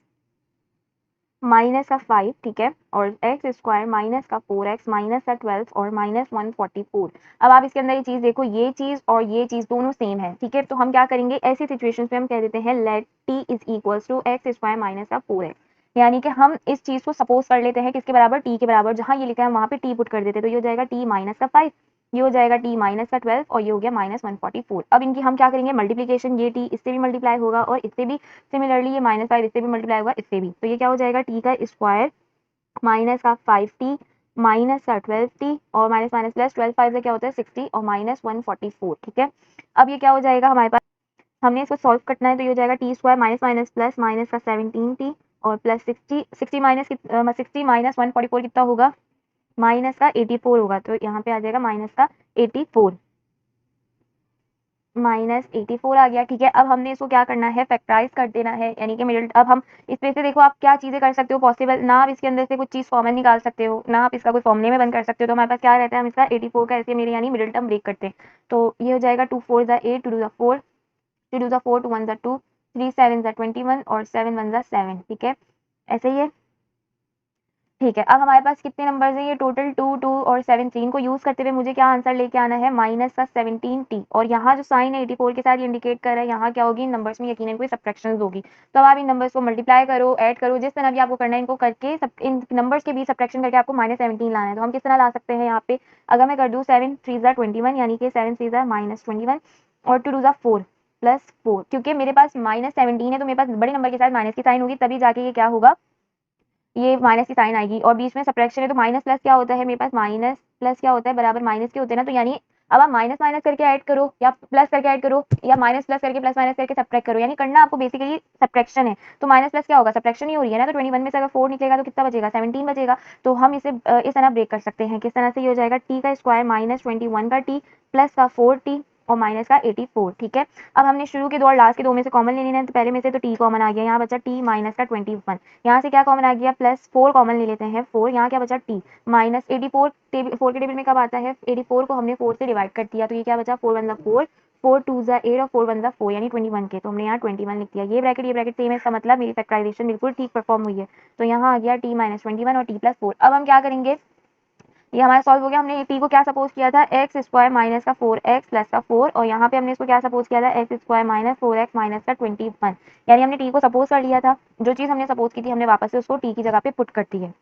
माइनस का 5, ठीक है, और एक्स स्क्वायर माइनस का 4x माइनस का 12 और माइनस 144। अब आप इसके अंदर ये चीज़ देखो, ये चीज़ और ये चीज़ दोनों सेम है, ठीक है। तो हम क्या करेंगे, ऐसी सिचुएशंस में हम कह देते हैं let t is equals to x square minus का 4x, यानी कि हम इस चीज़ को सपोज कर लेते हैं किसके बराबर, t के बराबर, जहाँ ये लिखा है वहाँ पे t पुट कर देते हैं, तो ये हो जाएगा t माइनस का 5, ये हो जाएगा t माइनस का 12 और ये हो गया माइनस 144। अब इनकी हम क्या करेंगे, मल्टीप्लीकेशन, ये t इससे भी मल्टीप्लाई होगा और इससे भी, सिमिलरली ये -5 इससे भी मल्टीप्लाई होगा, इससे भी। तो ये क्या हो जाएगा, t का स्क्वायर माइनस का 5t माइनस का 12t और माइनस माइनस प्लस 12 5 से क्या होता है 60 और माइनस 144, ठीक है। अब ये क्या हो जाएगा हमारे पास, हमने इसको सॉल्व करना है, तो ये हो जाएगा T square minus minus plus minus का 17t और प्लस 60 माइनस 60 माइनस 144 कितना होगा, माइनस का 84 होगा। तो यहाँ पे आ जाएगा माइनस का 84। -84 आ गया। ठीक है, अब हमने इसको क्या करना है, फैक्टराइज कर देना है, यानी कि मिडिल। अब हम इसमें से देखो आप क्या चीज़ें कर सकते हो पॉसिबल, ना आप इसके अंदर से कुछ चीज़ कॉमन निकाल सकते हो, ना आप इसका कोई फॉर्मूले में बंद कर सकते हो। तो हमारे पास क्या रहता है, हम इसका 84 का ऐसे मेरे यानी मिडिल टर्म ब्रेक करते हैं। तो ये हो जाएगा 2 4 ज़ा 8, 2 2 ज़ा 4, 3 2 ज़ा 4, 2 1 ज़ा 2, 3 7 ज़ा 21 और 7 1 ज़ा 7। ठीक है, ऐसे ही है। ठीक है, अब हमारे पास कितने नंबर्स हैं, ये टोटल 2 2 और 7 3 को यूज़ करते हुए मुझे क्या आंसर लेके आना है, माइनस का 17t। और यहाँ जो साइन है 84 के साथ ये इंडिकेट कर रहा है यहाँ क्या होगी, इन नंबर्स में यकीनन कोई सब्ट्रैक्शंस होगी। तो अब आप इन नंबर्स को मल्टीप्लाई करो, ऐड करो, जिस तरह भी आपको करना है, इनको करके सब इन नंबर्स के बीच सब्ट्रैक्शन करके आपको -17 लाना है। तो हम किस तरह ला सकते हैं यहाँ पे, अगर मैं कर दूँ 7 3 ज़ा 21, यानी कि 7 3 ज़ा -21 और 2 2 ज़ा 4 +4, क्योंकि मेरे पास -17 है तो मेरे पास बड़े नंबर के साथ माइनस की साइन होगी, तभी जाके ये क्या होगा, ये माइनस की साइन आएगी। और बीच में सब्ट्रैक्शन है तो माइनस प्लस क्या होता है, मेरे पास माइनस प्लस क्या होता है, बराबर माइनस के होते हैं ना। तो यानी अब आप माइनस माइनस करके ऐड करो या प्लस करके ऐड करो या माइनस प्लस करके प्लस माइनस करके सब्ट्रैक्ट करो, यानी करना आपको बेसिकली सब्ट्रैक्शन है। तो माइनस प्लस क्या होगा, सब्ट्रैक्शन ही हो रही है ना। तो 21 में से अगर 4 निकलेगा तो कितना बचेगा, 17 बचेगा। तो हम इसे इस तरह ब्रेक कर सकते हैं, किस तरह से, ये हो जाएगा टी का स्क्वायर -21 का टी प्लस का 4t और माइनस का 84। ठीक है, अब हमने शुरू के दो और लास्ट के दो में से कॉमन ले लेना है। तो पहले में से तो टी कॉमन आ गया, यहाँ बचा टी माइनस का 21, यहाँ से क्या कॉमन आ गया, +4 कॉमन ले लेते हैं 4, यहाँ क्या बचा टी -84। 4 के टेबल में कब आता है, 84 को हमने 4 से डिवाइड कर दिया, तो ये क्या बचा, 4 1 4, 4 2 8 और 4 1 4, यानी 21 के। तो हमने यहाँ 21 लिख दिया, ये ब्रैकेट सेम है, इसका मतलब मेरी फैक्टराइजेशन बिल्कुल ठीक परफॉर्म हुई है। तो यहाँ आ गया टी -21 और टी +4। अब हम क्या करेंगे, ये हमारा सॉल्व हो गया। हमने टी को क्या सपोज किया था, एक्स स्क्वायर माइनस का 4x प्लस का 4, और यहाँ पे हमने इसको क्या सपोज किया था, x square minus 4x minus का 21, यानी हमने टी को सपोज कर लिया था। जो चीज़ हमने सपोज की थी हमने वापस से उसको टी की जगह पे पुट कर दी है।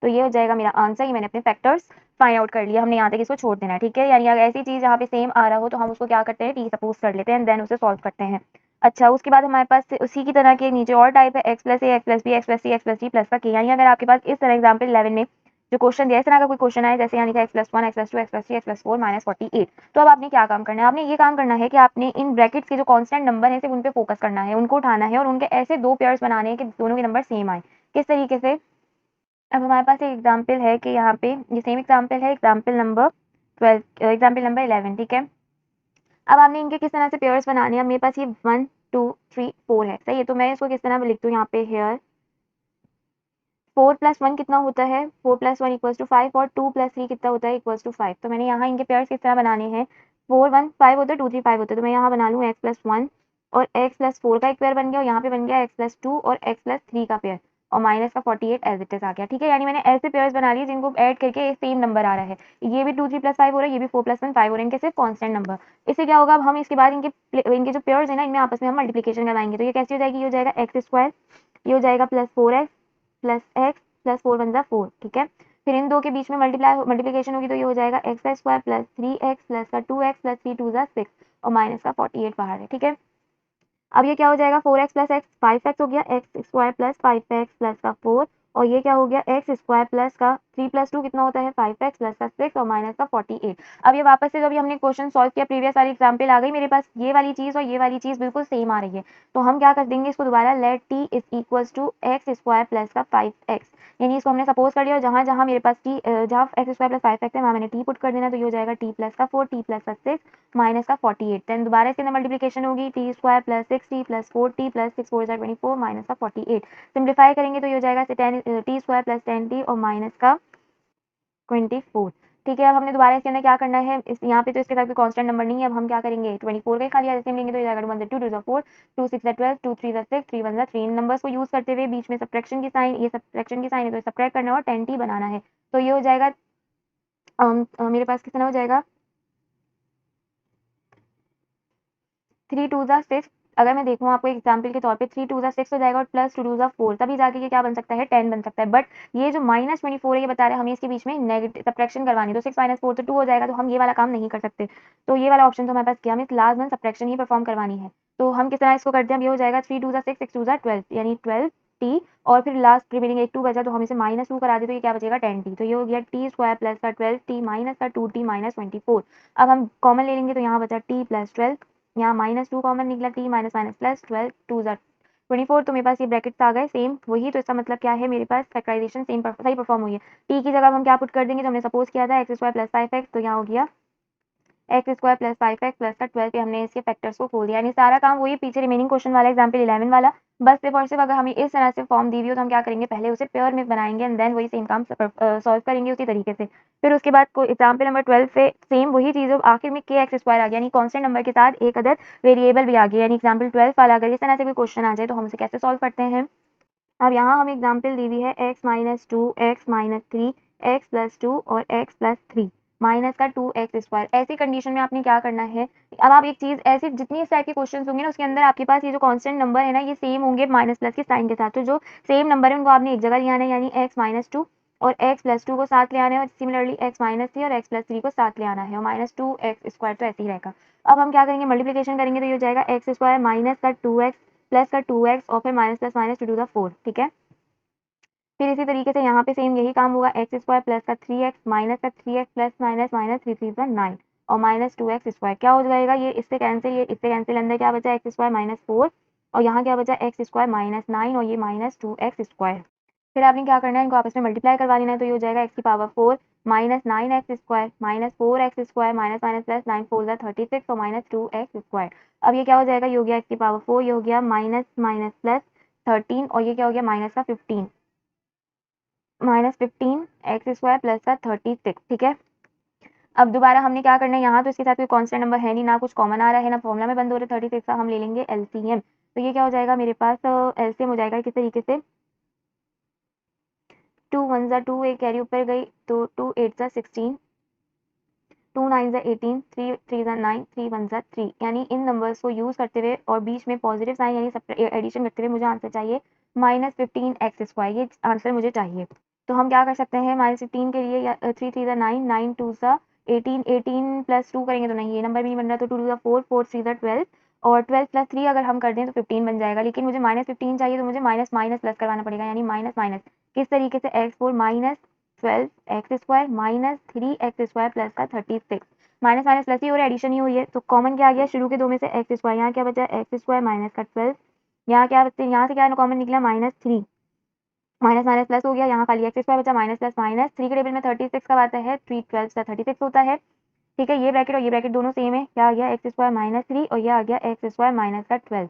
तो ये हो जाएगा मेरा आंसर, ये मैंने अपने फैक्टर्स फाइंड आउट कर लिया। हमने यहाँ तक इसको छोड़ देना है। ठीक है, यानी अगर ऐसी चीज़ यहाँ पे सेम आ रहा हो तो हम उसको क्या करते हैं, टी सपोज कर लेते हैं, देन उसे सॉल्व करते हैं। अच्छा, उसके बाद हमारे पास उसी की तरह के नीचे और टाइप है, x plus a x plus b x plus c x plus d plus का के। यानी अगर आपके पास इस तरह एग्जाम्पल 11 में जो क्वेश्चन दिया, इस तरह का कोई क्वेश्चन आए, जैसे यानी कि x plus 1 x plus 2 x plus 3 x plus 4 -48, तो अब आपने क्या काम करना है, आपने ये काम करना है कि आपने इन ब्रैकेट्स के जो कांस्टेंट नंबर हैं सिर्फ उन पे फोकस करना है, उनको उठाना है और उनके ऐसे दो पेयर्स बनाने हैं कि दोनों के नंबर सेम आए। किस तरीके से, अब हमारे पास एक एग्जाम्पल है कि यहाँ पे ये सेम एग्जाम्पल है, एग्जाम्पल नंबर 12, एग्जाम्पल नंबर 11। ठीक है, अब आपने इनके किस तरह से पेयर्स बनाने हैं। मेरे पास ये 1 2 3 4 है, सही है। तो मैं इसको किस तरह लिख दूँ यहाँ पे, हेयर 4 + 1 कितना होता है, 4 + 1 = 5 और 2 + 3 कितना होता है, = 5। तो मैंने यहाँ इनके पेयर्स किस तरह बनाने हैं, 4 1 5 होता है, 2 3 5 होता है। तो मैं यहाँ बना लूँ x + 1 और x + 4 का एक पेयर बन गया, और यहाँ पे बन गया x + 2 और x + 3 का पेयर, और माइनस का 48 एज इट इज आ गया। ठीक है, यानी मैंने ऐसे पेयर्स बना लिए जिनको ऐड करके सेम नंबर आ रहा है। ये भी 2 3 + 5 हो रहा है, ये भी 4 + 1 5 हो रहा है, इनके सिर्फ कांस्टेंट नंबर। इससे क्या होगा, अब हम इसके बाद इनके जो पेयर्स है ना, इनमें आपस में हम मल्टीप्लिकेशन करवाएंगे। तो ये कैसी हो जाएगी, ये हो जाएगा x², ये हो जाएगा +4x + x + 4 1 4। ठीक है, फिर इन दो के बीच में मल्टीप्लिकेशन होगी, तो ये हो जाएगा x² + 3x + 2x + 3 2 6 और माइनस का 48 बाहर है। ठीक है, अब ये क्या हो जाएगा, 4x + x 5x हो गया, x² + 5x + का 4, और ये क्या हो गया, x² + का 3 + 2 कितना होता है, 5x + का 6 और माइनस का 48। अब ये वापस से जब हमने क्वेश्चन सॉल्व किया, प्रीवियस वाली एग्जाम्पल आ गई मेरे पास, ये वाली चीज़ और ये वाली चीज़ बिल्कुल सेम आ रही है। तो हम क्या कर देंगे इसको दोबारा, लेट t = x² + का 5x, यानी इसको हमने सपोज कर लिया, और जहाँ जहाँ मेरे पास जहाँ x² + 5x है वहाँ मैंने t पुट कर देना। तो ये हो जाएगा t + का 4 t + का 6 माइनस का 48। देन दोबारा इसके अंदर मल्टीप्लिकेशन होगी, t² + 6t + 4t + 6 4 24 माइनस का 48। सिंप्लीफाई करेंगे तो ये हो जाएगा t² + 10t और माइनस का 24। ठीक है, अब हमने दोबारा इसके अंदर क्या करना है, इस यहाँ पे तो इसके साथ कोई कांस्टेंट नंबर नहीं है। अब हम क्या करेंगे, 24 का ही खाली एलसीएम लेंगे, तो ये जाएगा 2 1 2 2 4 2 6 12 2 3 6 3 1 3। इन नंबर्स को यूज करते हुए बीच में सब्ट्रैक्शन की साइन, ये सब्ट्रैक्शन की साइन है तो सब्ट्रैक्ट करना है और 10t बनाना है। तो ये हो जाएगा मेरे पास कितना हो जाएगा, 3 2 6। अगर मैं देखूँ आपको एग्जाम्पल के तौर पे, 3 2 6 हो जाएगा और प्लस 2 2 4, तभी जाके ये क्या बन सकता है, 10 बन सकता है। बट ये जो -24 है, ये बता रहे हैं हमें इसके बीच में नेगेटिव सब्ट्रैक्शन करवानी है। तो 6 - 4 तो 2 हो जाएगा, तो हम ये वाला काम नहीं कर सकते। तो ये वाला ऑप्शन तो हमारे पास क्या, हमें लास्ट में सब्ट्रैक्शन ही परफॉर्म करवानी है। तो हम किस तरह इसको करते हैं, अब ये हो जाएगा 3 2 6 6 2 12, यानी 12t, और फिर लास्ट रिमेनिंग एक 2 बचा, तो हम इसे -2 करा दे तो ये क्या बचेगा, 10t। तो ये हो गया t² + का 12t माइनस का 2t - 24। अब हम कॉमन ले लेंगे, तो यहाँ बचा t + 12, यहाँ -2 कॉमन निकला, t माइनस माइनस प्लस 12 2 24। तो मेरे पास ये ब्रैकेट्स आ गए सेम वही। तो इसका मतलब क्या है, मेरे पास फैक्टराइजेशन सेम सही परफॉर्म हुई है। t की जगह हम क्या पुट कर देंगे, जो हमने सपोज किया था x² + 5x, तो यहाँ हो गया x square plus 5x plus का 12 पे हमने इसके फैक्टर्स को खोल दिया, यानी सारा काम वही पीछे रिमेनिंग क्वेश्चन वाला एग्जाम्पल 11 वाला, बस सिर्फ और सिर्फ अगर हमें इस तरह से फॉर्म दी हुई हो तो हम क्या करेंगे, पहले उसे पेयर में बनाएंगे एंड देन वही सेम काम सॉल्व करेंगे उसी तरीके से। फिर उसके बाद कोई एग्जाम्पल नंबर 12 पे सेम वही चीज़, आखिर में के एक्स स्क्वायर आ गया, यानी कॉन्स्टेंट नंबर के साथ एक अदर वेरिएबल भी आ गया, यानी एग्जाम्पल 12 वाला अगर इस तरह से कोई क्वेश्चन आ जाए तो हम उसे कैसे सॉल्व करते हैं। अब यहाँ हमें एग्जाम्पल दी हुई है x minus two x minus three x plus two और x प्लस थ्री माइनस का 2x स्क्वायर। ऐसी कंडीशन में आपने क्या करना है, अब आप एक चीज़ ऐसी जितनी इस टाइप के क्वेश्चन होंगे ना उसके अंदर आपके पास ये जो कांस्टेंट नंबर है ना ये सेम होंगे माइनस प्लस के साइन के साथ, तो जो सेम नंबर है उनको आपने एक जगह ले आना है, यानी x माइनस टू और x प्लस टू को साथ ले आना है, और सिमिलरली x माइनस थ्री और x प्लस थ्री को साथ ले आना है, और माइनस टू एक्स स्क्वायर तो ऐसे ही रहेगा। अब हम क्या करेंगे, मल्टीप्लीकेशन करेंगे तो ये हो जाएगा एक्स स्क्वायर माइनस का 2x प्लस का 2x और फिर minus plus minus two to the four, ठीक है। फिर इसी तरीके से यहाँ पे सेम यही काम होगा, एक्स स्क्वायर प्लस का 3x माइनस का 3x plus minus minus three three 9 और माइनस 2x स्क्वायर क्या हो जाएगा, ये इससे कैंसिल, ये इससे कैंसिल, अंदर क्या बचा एक्स स्क्वायर माइनस 4 और यहाँ क्या बचा एक्स स्क्वायर माइनस 9 और ये माइनस 2x स्क्वायर। फिर आपने क्या करना है, इनको आपस में मल्टीप्लाई करवा लेना है, तो ये हो जाएगा एक्स की power 4 minus 9x square minus 4x square minus minus plus 9 4 36 और माइनस 2x स्क्वायर। अब ये क्या हो जाएगा, ये हो गया एक्स की पावर 4, ये हो गया माइनस माइनस प्लस 13 और ये क्या हो गया माइनस का 15 माइनस 15 एक्स स्क्वायर प्लस का 36, ठीक है। अब दोबारा हमने क्या करना है, यहाँ तो इसके साथ कोई कांस्टेंट नंबर है नहीं, ना कुछ कॉमन आ रहा है, ना फॉर्मुला में बंद हो रहा है 36 का, हम ले लेंगे एलसीएम। तो ये क्या हो जाएगा मेरे पास, एलसीएम हो जाएगा किस तरीके से, 2 1 ज़ा 2 एक कैरी ऊपर गई तो 2 8 ज़ा 16 2 9 ज़ा 18 3 3 ज़ा 9 3 1 ज़ा 3, यानी इन नंबर्स को यूज करते हुए और बीच में पॉजिटिव साइन यानी एडिशन करते हुए मुझे आंसर चाहिए माइनस 15 एक्स स्क्वायर, ये आंसर मुझे चाहिए। तो हम क्या कर सकते हैं, माइनस 15 के लिए या 3 3 ज़ा 9 9 2 ज़ा 18 18 प्लस 2 करेंगे तो नहीं ये नंबर भी नहीं बन रहा, तो 2 2 ज़ा 4 4 3 ज़ा 12 और 12 प्लस 3 अगर हम कर दें तो 15 बन जाएगा, लेकिन मुझे माइनस 15 चाहिए तो मुझे माइनस माइनस प्लस करवाना पड़ेगा, यानी माइनस माइनस किस तरीके से x four minus 12 x square minus 3 x square plus का 36, माइनस माइनस प्लस ही हो रहा है, एडिशन ही हुई है, तो कॉमन क्या आ गया शुरू के दो में से एक्स स्क्वायर, यहाँ क्या बचा एक्स स्क्वायर माइनस का 12, यहाँ क्या बचते यहाँ से क्या कॉमन निकला माइनस 3 माइनस माइनस प्लस हो गया, यहाँ खाली एक्स स्क्वायर बचा माइनस प्लस माइनस 3 के टेबल में 36 कब आता है 3 12 का 36 होता है, ठीक है। ये ब्रैकेट और ये ब्रैकेट दोनों सेम है, क्या आ गया एक्स स्क्वायर माइनस 3 और ये आ गया एक्स स्क्वायर माइनस का 12।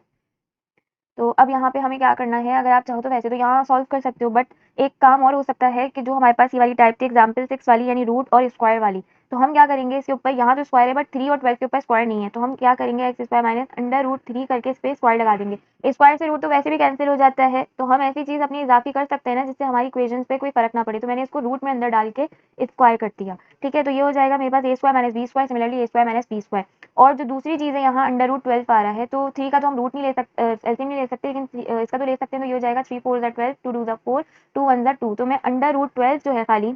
तो अब यहाँ पे हमें क्या करना है, अगर आप चाहो तो वैसे तो यहाँ सॉल्व कर सकते हो, बट एक काम और हो सकता है कि जो हमारे पास ये वाली टाइप थी एग्जाम्पल 6 वाली यानी रूट और स्क्वायर वाली, तो हम क्या करेंगे इसके ऊपर, यहाँ तो स्क्वायर है बट 3 और 12 के ऊपर स्क्वायर नहीं है, तो हम क्या करेंगे x square minus under root 3 करके इस पे स्क्वायर लगा देंगे, स्क्वायर से रूट तो वैसे भी कैंसिल हो जाता है, तो हम ऐसी चीज़ अपनी इजाफी कर सकते हैं ना जिससे हमारी इक्वेशन पे कोई फर्क ना पड़े, तो मैंने इसको रूट में अंदर डाल के स्क्वायर कर दिया, ठीक है। तो ये हो जाएगा मेरे पास a square minus B square, similarly a square minus B square. और जो दूसरी चीज़ है यहाँ अंडर रूट 12 आ रहा है, तो 3 का तो हम रूट नहीं ले सकते, एलसीएम नहीं ले सकते, लेकिन इसका तो ले सकते हैं, तो ये हो जाएगा 3 4 ज़ा 12 2 2 ज़ा 4 2 1 ज़ा 2, तो मैं अंडर रूट 12 जो है खाली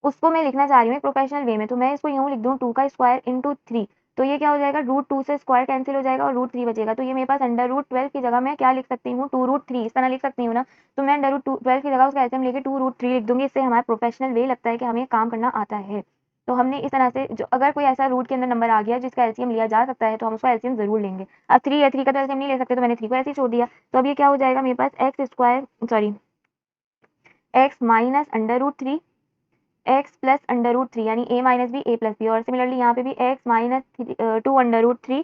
उसको मैं लिखना चाह रही हूँ एक प्रोफेशनल वे में, तो मैं इसको यूँ लिख दूँ 2 का स्क्वायर इंटू 3, तो ये क्या हो जाएगा रूट 2 से स्क्वायर कैंसिल हो जाएगा और रूट 3 बचेगा, तो ये मेरे पास अंडर रूट 12 की जगह मैं क्या लिख सकती हूँ 2 रूट 3 इस तरह लिख सकती हूँ ना, तो मैं अंडर रूट 12 की जगह उसका एलसीएम लेके 2 रूट 3 लिख दूंगी, इससे हमारा प्रोफेशनल वे लगता है कि हमें काम करना आता है। तो हमने इस तरह से जो अगर कोई ऐसा रूट के अंदर नंबर आ गया जिसका एलसीएम लिया जा सकता है तो हम उसका एलसीएम जरूर लेंगे। अब 3 है, 3 का तो एलसीएम नहीं ले सकते, तो मैंने 3 को ऐसे ही छोड़ दिया, तो अब ये क्या हो जाएगा मेरे पास x square sorry x minus under root 3 x plus under root 3 यानी a minus b a plus b, और सिमिलरली यहाँ पे भी x minus 2 under root 3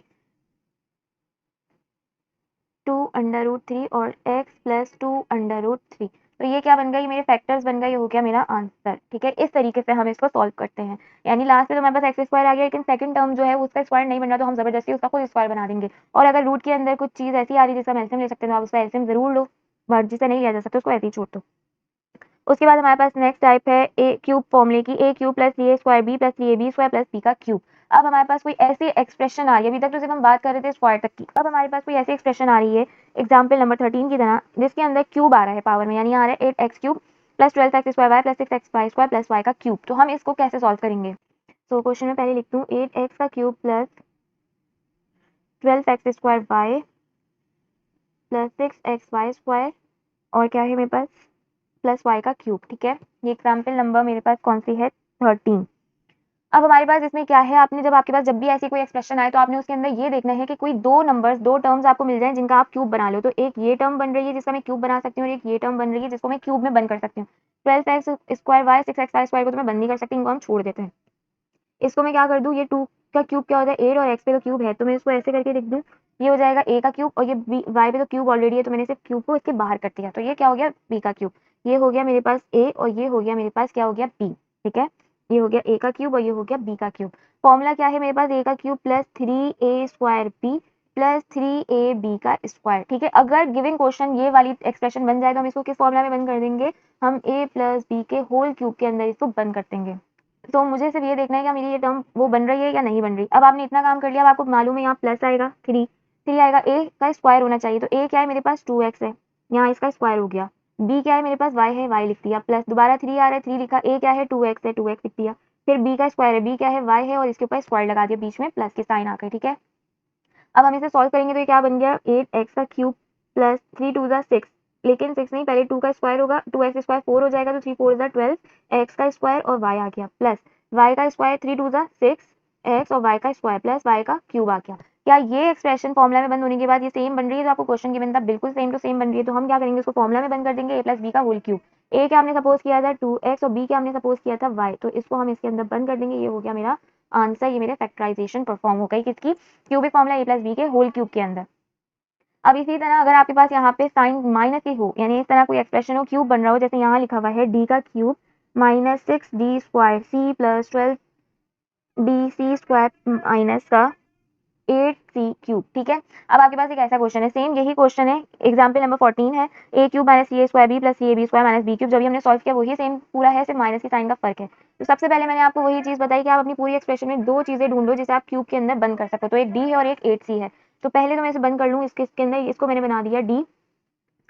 2 under root 3 और एक्स प्लस 2 अंडर रूट 3, तो ये क्या बन गया, ये मेरे फैक्टर्स बन गए, ये हो गया मेरा आंसर, ठीक है। इस तरीके से हम इसको सॉल्व करते हैं, यानी लास्ट में तो हमारे पास एक्स स्क्वायर आ गया, लेकिन सेकंड टर्म जो है उसका स्क्वायर नहीं बन रहा, तो हम जबरदस्ती उसका खुद स्क्वायर बना देंगे, और अगर रूट के अंदर कुछ चीज़ ऐसी आ रही है जिसका हम एलसीएम ले सकते हैं तो आप उसका एलसीएम जरूर लो, मर्जी से नहीं लिया जा सकता, उसको ऐसे ही छोड़ दो। उसके बाद हमारे पास नेक्स्ट टाइप है ए क्यूब फॉर्मूले की, a cube plus c a square b plus c a b square plus b का क्यूब। अब हमारे पास कोई ऐसी एक्सप्रेशन आ रही है, अभी तक तो सिर्फ हम बात कर रहे थे स्क्वायर तक की, अब हमारे पास कोई ऐसी एक्सप्रेशन आ रही है एग्जाम्पल नंबर 13 की तरह जिसके अंदर क्यूब आ रहा है पावर में, यानी आ रहा है 8x cube plus 12x square y plus 6x y square plus y का क्यूब, तो हम इसको कैसे सॉल्व करेंगे। तो क्वेश्चन में पहले लिखती हूँ 8x का cube plus 12x square y plus 6x y square और क्या है मेरे पास प्लस वाई का क्यूब, ठीक है। ये एग्जाम्पल नंबर मेरे पास कौन सी है 13। अब हमारे पास इसमें क्या है, आपने जब आपके पास जब भी ऐसी कोई एक्सप्रेशन आए तो आपने उसके अंदर ये देखना है कि कोई दो नंबर्स दो टर्म्स आपको मिल जाएं जिनका आप क्यूब बना लो, तो एक ये टर्म बन रही है जिसका मैं क्यूब बना सकती हूँ और एक ये टर्म बन रही है जिसको मैं क्यूब में बंद कर सकती हूँ। 12x square Y 6x y square को तो मैं बंद नहीं कर सकती, इनको हम छोड़ देते हैं। इसको मैं क्या कर दूँ, ये 2 का क्यूब क्या होता है 8 और x पे तो क्यूब है तो मैं इसको ऐसे करके लिख दूँ, ये हो जाएगा a का क्यूब और ये y पे तो क्यूब ऑलरेडी है तो मैंने सिर्फ क्यूब को इसके बाहर कर दिया, तो ये क्या हो गया b का क्यूब। ये हो गया मेरे पास a और ये हो गया मेरे पास क्या हो गया b। ठीक है, ये हो गया a का क्यूब और ये हो गया b का क्यूब। फॉर्मूला क्या है मेरे पास, a का cube plus 3a² b plus 3ab का स्क्वायर। ठीक है, अगर गिवन क्वेश्चन ये वाली एक्सप्रेशन बन जाए तो हम इसको किस फॉर्मूला में बंद कर देंगे, हम a प्लस बी के होल क्यूब के अंदर इसको बंद कर देंगे। तो मुझे सिर्फ ये देखना है कि मेरी ये टर्म वो बन रही है या नहीं बन रही। अब आपने इतना काम कर लिया, अब आपको मालूम है यहाँ प्लस आएगा 3 आएगा, a का स्क्वायर होना चाहिए, तो a क्या है मेरे पास 2x है, यहाँ इसका स्क्वायर हो गया। b क्या है मेरे पास y है, y लिख दिया, प्लस दोबारा 3 आ रहा है 3 लिखा, a क्या है 2x है 2x लिख दिया, फिर b का स्क्वायर है, b क्या है y है और इसके ऊपर स्क्वायर लगा दिया, बीच में प्लस के साइन आ गए। ठीक है, अब हम इसे सॉल्व करेंगे तो ये क्या बन गया 8x का क्यूब प्लस 3 2 6, लेकिन 6 नहीं, पहले 2 का स्क्वायर होगा, 2x स्क्वायर 4 हो जाएगा तो 3 4 12, x का स्क्वायर और y आ गया, प्लस y का स्क्वायर 3 2 6 x और y का स्क्वायर प्लस y का क्यूब आ गया। क्या ये एक्सप्रेशन फॉर्मुला में बंद होने के बाद ये सेम बन रही है, तो आपको क्वेश्चन की बनता बिल्कुल सेम टू सेम बन रही है, तो हम क्या करेंगे, इसको फॉर्मुला में बंद कर देंगे, a प्लस बी का होल क्यूब। a क्या हमने सपोज किया था 2x और b क्या हमने सपोज किया था y, तो इसको हम इसके अंदर बंद कर देंगे। ये हो गया मेरा आंसर, ये मेरे फैक्टराइजेशन परफॉर्म हो गई किसकी, cubic formula a plus B के होल क्यूब के अंदर। अब इसी तरह अगर आपके पास यहाँ पे साइन माइनस ही हो, यानी इस तरह कोई एक्सप्रेशन हो, क्यूब बन रहा हो, जैसे यहाँ लिखा हुआ है d का cube minus 6d² c plus 12dc² minus का 8c क्यूब। ठीक है, अब आपके पास एक ऐसा क्वेश्चन है, सेम यही क्वेश्चन है, एग्जाम्पल नंबर 14 है, a cube minus c² b plus c² minus b cube. जब भी हमने सॉल्व किया वही सेम पूरा है, सिर्फ माइनस की साइन का फर्क है। तो सबसे पहले मैंने आपको वही चीज बताई कि आप अपनी पूरी एक्सप्रेशन में दो चीजें ढूंढो जिसे आप क्यूब के अंदर बंद कर सकते हो, तो एक d है और एक 8c है। तो पहले तो मैं इसे बंद कर लूँ, इसके अंदर इसको मैंने बना दिया d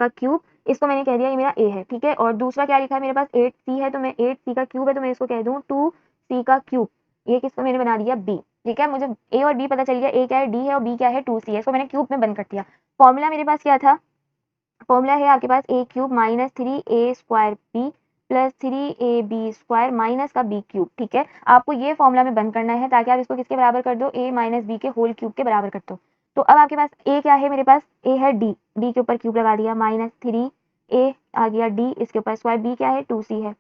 का क्यूब, इसको मैंने कह दिया ये मेरा a है। ठीक है, और दूसरा क्या लिखा है मेरे पास 8c है, तो मैं 8c का क्यूब है तो मैं इसको कह दूं 2c का क्यूब, ये किसको मैंने बना दिया b। ठीक है, मुझे a और b पता चल गया, a क्या है d है और b क्या है 2c है, इसको मैंने क्यूब में बंद कर दिया। फॉर्मूला मेरे पास क्या था, फॉर्मूला है आपके पास a cube minus 3a² b plus 3ab² minus का b क्यूब। ठीक है, आपको ये फॉर्मूला में बंद करना है ताकि आप इसको किसके बराबर कर दो, a माइनस बी के होल क्यूब के बराबर कर दो। तो अब आपके पास a क्या है, मेरे पास a है d के ऊपर क्यूब लगा दिया, माइनस 3a आ गया d, इसके ऊपर स्क्वायर, b क्या है 2c है,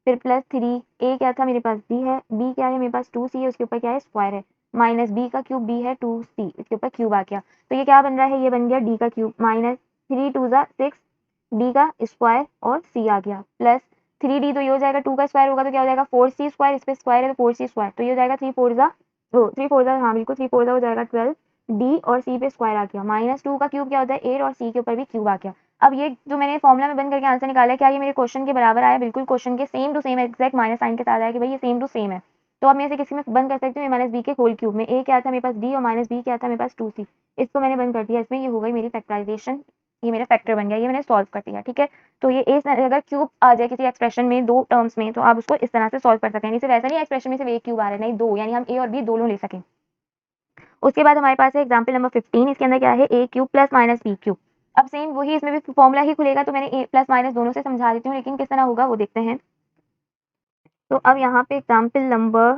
फिर प्लस 3a क्या था मेरे पास b है, b क्या है मेरे पास 2c है, उसके ऊपर क्या है स्क्वायर है, माइनस b का क्यूब b है 2c, इसके ऊपर क्यूब आ गया। तो ये क्या बन रहा है, ये बन गया d का क्यूब माइनस 3 2 6 d का स्क्वायर और c आ गया, प्लस 3d, तो ये हो जाएगा 2 का स्क्वायर होगा तो क्या हो जाएगा 4c², इस पे स्क्वायर है तो 4c², तो ये हो जाएगा 3 4 हाँ बिल्कुल 3 4 हो जाएगा 12, d और c पे स्क्वायर आ गया, माइनस 2 का क्यूब क्या होता है 8 और c के ऊपर भी क्यूब आ गया। अब ये जो मैंने फॉर्मुला में बंद करके आंसर निकाला है, क्या ये मेरे क्वेश्चन के बराबर आया, बिल्कुल क्वेश्चन के same to same exact minus sign के साथ आया कि भाई ये सेम टू सेम है। तो अब मैं इसे किसी में बंद कर सकती हूँ, माइनस बी के होल क्यूब में, a क्या था मेरे पास d और माइनस b क्या था मेरे पास 2c, इसको मैंने बंद कर दिया, इसमें ये हो गई मेरी फैक्टराइजेशन, ये मेरा फैक्टर बन गया, ये मैंने सॉल्व कर दिया। ठीक है, तो ये इस अगर क्यूब आ जाए किसी एक्सप्रेशन में दो टर्म्स में तो आप उसको इस तरह से सॉल्व कर सकते हैं, सिर्फ ऐसा नहीं एक्सप्रेशन में सिर्फ एक क्यूब आ रहा है, नहीं दो, यानी हम a और b दोनों ले सकें। उसके बाद हमारे पास है एग्जाम्पल नंबर 15, इसके अंदर क्या है a cube plus minus b cube. अब सेम वही इसमें भी फॉर्मूला ही खुलेगा, तो मैंने a प्लस माइनस दोनों से समझा देती हूँ, लेकिन किस तरह होगा वो देखते हैं। तो अब यहाँ पे एग्जाम्पल नंबर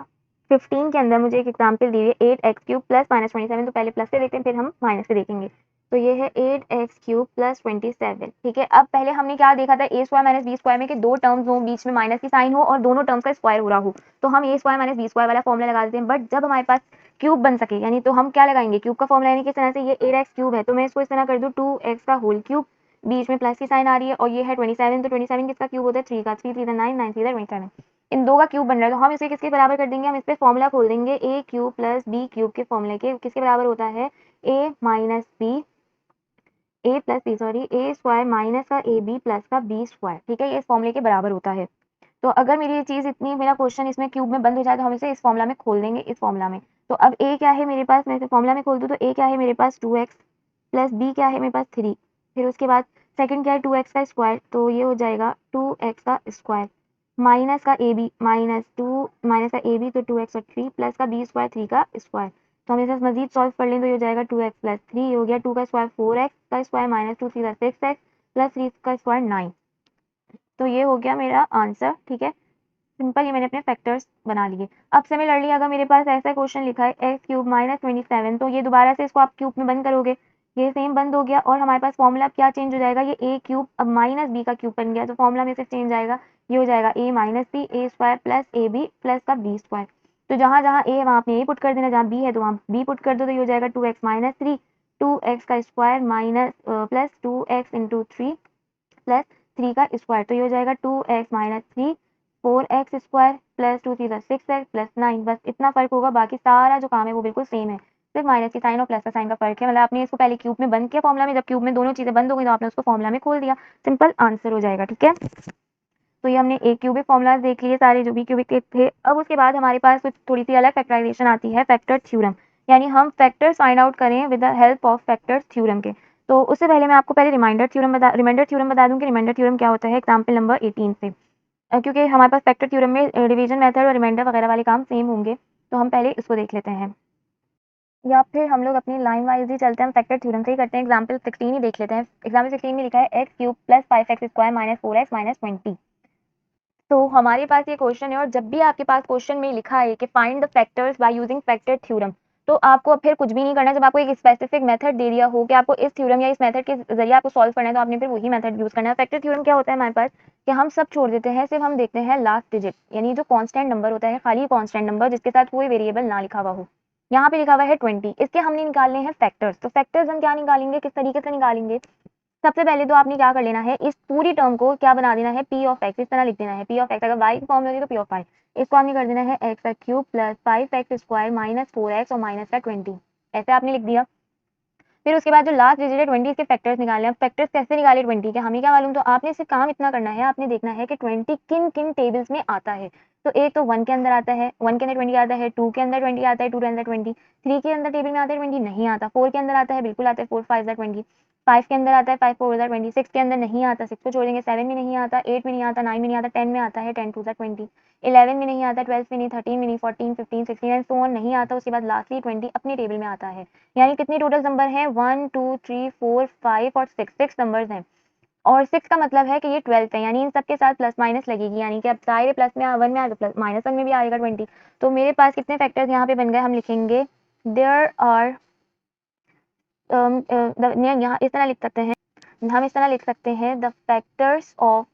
15 के अंदर मुझे एक एग्जाम्पल दी है 8x³ प्लस माइनस 27, तो पहले प्लस से देखते हैं फिर हम माइनस से देखेंगे। तो ये है 8x³ प्लस 27। ठीक है, अब पहले हमने क्या देखा था, a² माइनस b² में कि दो टर्म्स हो, बीच में माइनस की साइन हो और दोनों टर्म्स का स्क्वायर हो रहा हो, तो हम a² माइनस b² वाला फॉर्मुला लगा देते हैं। बट जब हमारे पास क्यूब बन सके, यानी तो हम क्या लगाएंगे, क्यूब का फॉर्मुला, यानी किस तरह से ये 8x³ है तो मैं इसको इस तरह कर दूँ 2x का होल क्यूब, बीच में प्लस की साइन आ रही है, और ये है 27, तो 27 किसका क्यूब होता है 3 का, 3 3 9 9 3 27, इन दो का क्यूब बन रहा है, तो हम इसे किसके बराबर कर देंगे, हम इस पे फॉर्मूला खोल देंगे, a cube plus b cube के फॉर्मूले के किसके बराबर होता है, a minus B, a plus b sorry a square minus का ए बी प्लस का b स्क्वायर। ठीक है, ये इस फॉर्मूले के बराबर होता है। तो अगर मेरी ये चीज इतनी, मेरा क्वेश्चन इसमें क्यूब में बंद हो जाए तो हम इसे इस फॉर्मूला में खोल देंगे, इस फॉर्मूला में। तो अब a क्या है मेरे पास, मैं इसे फॉर्मूला में खोल दूँ तो a क्या है मेरे पास 2x प्लस b क्या है मेरे पास 3, फिर उसके बाद सेकंड क्या है 2x का स्क्वायर, तो ये हो जाएगा 2x का स्क्वायर माइनस का ए बी, माइनस का ए बी तो 2x और 3 प्लस का b स्क्वायर 3 का स्क्वायर। तो हम इसे मजीद सॉल्व कर लें तो ये हो जाएगा 2x प्लस 3, ये हो गया 2 का स्क्वायर 4x का स्क्वायर माइनस 2 3 6x प्लस 3 का स्क्वायर 9। तो ये हो गया मेरा आंसर। ठीक है, सिंपल, ये मैंने अपने फैक्टर्स बना लिए। अब सिमिलरली अगर मेरे पास ऐसा क्वेश्चन लिखा है x³ माइनस 27, तो ये दोबारा से इसको आप क्यूब में बंद करोगे, ये सेम बंद हो गया, और हमारे पास फॉर्मूला अब क्या चेंज हो जाएगा, ये a³ अब माइनस b का क्यूब बन गया, तो फॉर्मूला में सिर्फ चेंज आएगा, ये हो जाएगा a minus b a square plus a b plus का b स्क्वायर। तो जहाँ जहाँ ए है वहाँ आपने ए पुट कर देना, जहाँ बी है तो वहाँ बी पुट कर दो, तो ये हो जाएगा 2x माइनस 3, 2x का square minus plus 2x into 3 plus 3 का स्क्वायर, तो ये हो जाएगा 2x minus 3 4x square plus 2 3 6x plus 9। बस इतना फर्क होगा, बाकी सारा जो काम है वो बिल्कुल सेम है, सिर्फ माइनस की साइन और प्लस का साइन का फर्क है। मतलब आपने इसको पहले क्यूब में बंद किया फॉर्मुला में, जब क्यूब में दोनों चीजें बंद हो गई तो आपने उसको फॉर्मुला में खोल दिया, सिंपल आंसर हो जाएगा। ठीक है, तो ये हमने एक क्यूबिक फॉर्मुलाज देख लिए सारे जो भी क्यूबिक के थे। अब उसके बाद हमारे पास कुछ थोड़ी सी अलग फैक्टराइजेशन आती है, फैक्टर थ्योरम, यानी हम फैक्टर्स फाइंड आउट करें with the help of factor theorem के। तो उससे पहले मैं आपको पहले रिमाइंडर थ्योरम बता दूं कि रिमाइंडर थ्योरम क्या होता है, एग्जाम्पल नंबर 18 से। क्योंकि हमारे पास फैक्टर थ्योरम में डिवीजन मेथड और रिमाइंडर वगैरह वाले काम सेम होंगे, तो हम पहले इसको देख लेते हैं, या फिर हम लोग अपनी लाइन वाइज ही चलते हैं, हम फैक्टर थ्योरम से ही करते हैं। एग्जाम्पल 16 ही देख लेते हैं। एग्जाम्पल 16 में लिखा है x cube plus 5x square minus 4x minus 20। तो हमारे पास ये क्वेश्चन है, और जब भी आपके पास क्वेश्चन में लिखा है कि find the factors by using factor theorem, तो आपको अब फिर कुछ भी नहीं करना है। जब आपको एक स्पेसिफिक मेथड दे दिया हो कि आपको इस थ्योरम या इस मेथड के जरिए आपको सॉल्व करना है, तो आपने फिर वही मेथड यूज करना है। फैक्टर थ्योरम क्या होता है हमारे पास, कि हम सब छोड़ देते हैं, सिर्फ हम देखते हैं लास्ट डिजिट, यानी जो कांस्टेंट नंबर होता है, खाली कांस्टेंट नंबर जिसके साथ कोई वेरिएबल ना लिखा हुआ हो। यहाँ पे लिखा हुआ है 20, इसके हमने निकालने हैं फैक्टर्स। तो फैक्टर्स हम क्या निकालेंगे, किस तरीके से निकालेंगे। सबसे पहले तो आपने क्या कर लेना है, इस पूरी टर्म को क्या बना देना है, पी ऑफ एक्स, इस तरह लिख देना है। पी ऑफ एक्स अगर वाई की फॉर्म में होगी तो पी ऑफ वाई, इसको आपने कर देना है एक्स का cube plus 5x square minus 4x और माइनस का 20, ऐसे आपने लिख दिया। फिर उसके बाद जो लास्ट डिजिट है 20, इसके फैक्टर्स निकालने हैं। अब फैक्टर्स कैसे निकाले 20 के, हमें क्या मालूम, तो आपने सिर्फ काम इतना करना है, आपने देखना है कि 20 किन किन टेबल्स में आता है। तो एक तो 1 के अंदर आता है, 1 के अंदर 20 आता है, 2 के अंदर 20 आता है, 2 के अंदर 20, 3 के अंदर टेबल में आता है 20 नहीं आता, 4 के अंदर आता है, बिल्कुल आता है, 4 5 20, 5 के अंदर आता है, 5 4 20, 6 के अंदर नहीं आता, 6 को छोड़ेंगे, 7 में नहीं आता, 8 में नहीं आता, 9 में नहीं आता, 10 में आता है, 10 2 20, 11 में नहीं आता, 12 में नहीं, 13 में नहीं, 14 15 16 एंड सो ऑन नहीं आता। उसके बाद लास्टली 20 अपनी टेबल में आता है। यानी कितने टोटल नंबर हैं, 1 2 3 4 5 और 6, 6 नंबर्स हैं। और 6 का मतलब है कि ये 12th है, यानी इन सब के साथ प्लस माइनस लगेगी, यानी कि अब सारे प्लस में 1 में आ प्लस माइनस 1 में भी आएगा 20। तो मेरे पास कितने फैक्टर्स यहाँ पे बन गए, हम लिखेंगे देयर आर, यहाँ इस तरह लिख सकते हैं, हम इस तरह लिख सकते हैं द फैक्टर्स ऑफ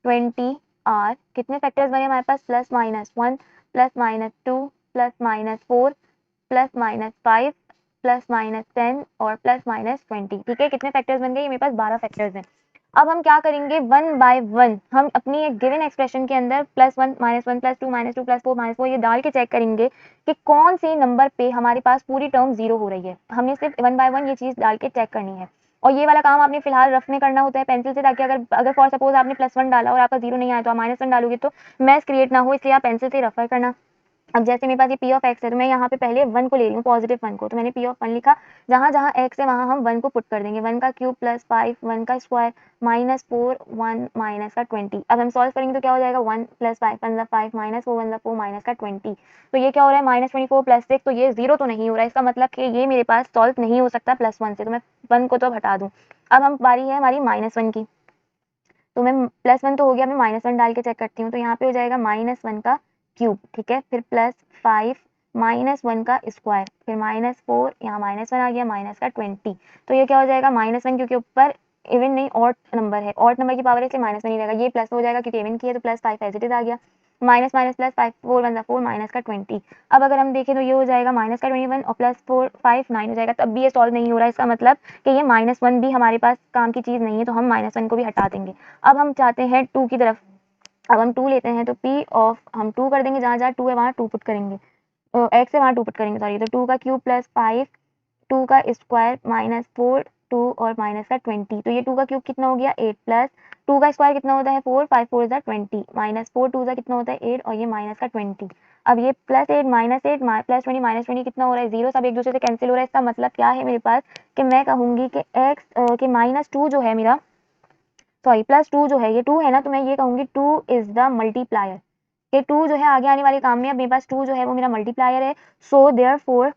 20 आर, कितने फैक्टर्स बने हमारे पास, plus minus 1 plus minus 2 plus minus 4 plus minus 5 plus minus 10 और प्लस माइनस 20। ठीक है, कितने फैक्टर्स बन गए, ये मेरे पास 12 फैक्टर्स हैं। अब हम क्या करेंगे, वन बाय वन हम अपनी एक गिवन एक्सप्रेशन के अंदर +1 -1 +2 -2 +4 -4 ये डाल के चेक करेंगे कि कौन से नंबर पे हमारे पास पूरी टर्म जीरो हो रही है। हमने सिर्फ 1 बाय 1 ये चीज डाल के चेक करनी है, और ये वाला काम आपने फिलहाल रफ में करना होता है पेंसिल से, ताकि अगर अगर फॉर सपोज आपने +1 डाला और आपका जीरो नहीं आया तो आप -1 डालोगे तो मैस क्रिएट ना हो, इसलिए आप पेंसिल से रफर करना। अब जैसे मेरे पास ये पी ऑफ एक्स है, तो मैं यहाँ पे पहले 1 को ले रही हूँ, पॉजिटिव 1 को, तो मैंने पी ऑफ 1 लिखा। जहाँ जहाँ एक्स है वहाँ हम 1 को पुट कर देंगे, 1 का क्यूब प्लस 5 1 का स्क्वायर -4 1 माइनस का 20। अब हम सॉल्व करेंगे तो क्या हो जाएगा, 1 + 5 1 5 -4 1 4 माइनस का 20। तो ये क्या हो रहा है, -24 + 6, तो ये जीरो तो नहीं हो रहा है, इसका मतलब कि ये मेरे पास सॉल्व नहीं हो सकता +1 से, तो मैं 1 को तो हटा दूँ। अब हम बारी है हमारी -1 की, तो मैं +1 तो हो गया, मैं -1 डाल के चेक करती हूँ, तो यहाँ पे हो जाएगा -1 का क्यूब, ठीक है, फिर +5 -1 का स्क्वायर, फिर -4, यहाँ -1 आ गया, माइनस का 20। तो ये क्या हो जाएगा, -1 क्योंकि ऊपर इवन नहीं ऑड नंबर है, ऑड नंबर की पावर है इसलिए -1 ही रहेगा, ये प्लस हो जाएगा क्योंकि इवन की है, तो +5 एज इट इज आ गया, माइनस माइनस प्लस 5 4 1 4 माइनस का 20। अब अगर हम देखें तो ये हो जाएगा माइनस का 21 और +4 5 9 हो जाएगा, तब भी ये सॉल्व नहीं हो रहा है, इसका मतलब कि ये -1 भी हमारे पास काम की चीज़ नहीं है, तो हम -1 को भी हटा देंगे। अब हम चाहते हैं 2 की तरफ, अब हम 2 लेते हैं, तो पी ऑफ हम 2 कर देंगे, जहाँ जहाँ 2 है वहाँ 2 पुट करेंगे, एक्स है वहाँ 2 पुट करेंगे, सॉरी, तो 2 का क्यूब प्लस 5 2 का स्क्वायर -4 2 और माइनस का 20। तो ये 2 का क्यूब कितना हो गया, 8 प्लस 2 का स्क्वायर कितना होता है, 4 5 4 इज 20 -4 2 कितना होता है, 8 और ये माइनस का 20। अब ये +8 -8 +20 -20 कितना हो रहा है, जीरो, सब एक दूसरे से कैंसिल हो रहा है। इसका मतलब क्या है मेरे पास, कि मैं कहूंगी कि एक्स के -2 जो है मेरा, सॉरी +2 जो है, ये 2 है ना, तो मैं ये कहूंगी 2 इज द मल्टीप्लायर, ये 2 जो है आगे आने वाले काम में, अब मेरे पास 2 जो है वो मेरा मल्टीप्लायर है। सो देयरफॉर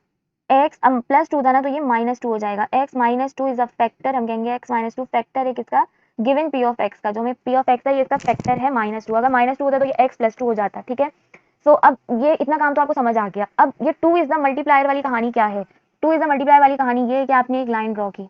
एक्स, अब +2 था ना, तो ये -2 हो जाएगा, x -2 इज अ फैक्टर, हम कहेंगे x -2 फैक्टर है किसका, गिवन p ऑफ x का, जो हमें p ऑफ x है ये इसका फैक्टर है -2, अगर -2 होता तो ये x +2 हो जाता, ठीक है। सो अब ये इतना काम तो आपको समझ आ गया। अब ये 2 इज द मल्टीप्लायर वाली कहानी क्या है, 2 इज द मल्टीप्लायर वाली कहानी ये है कि आपने एक लाइन ड्रॉ की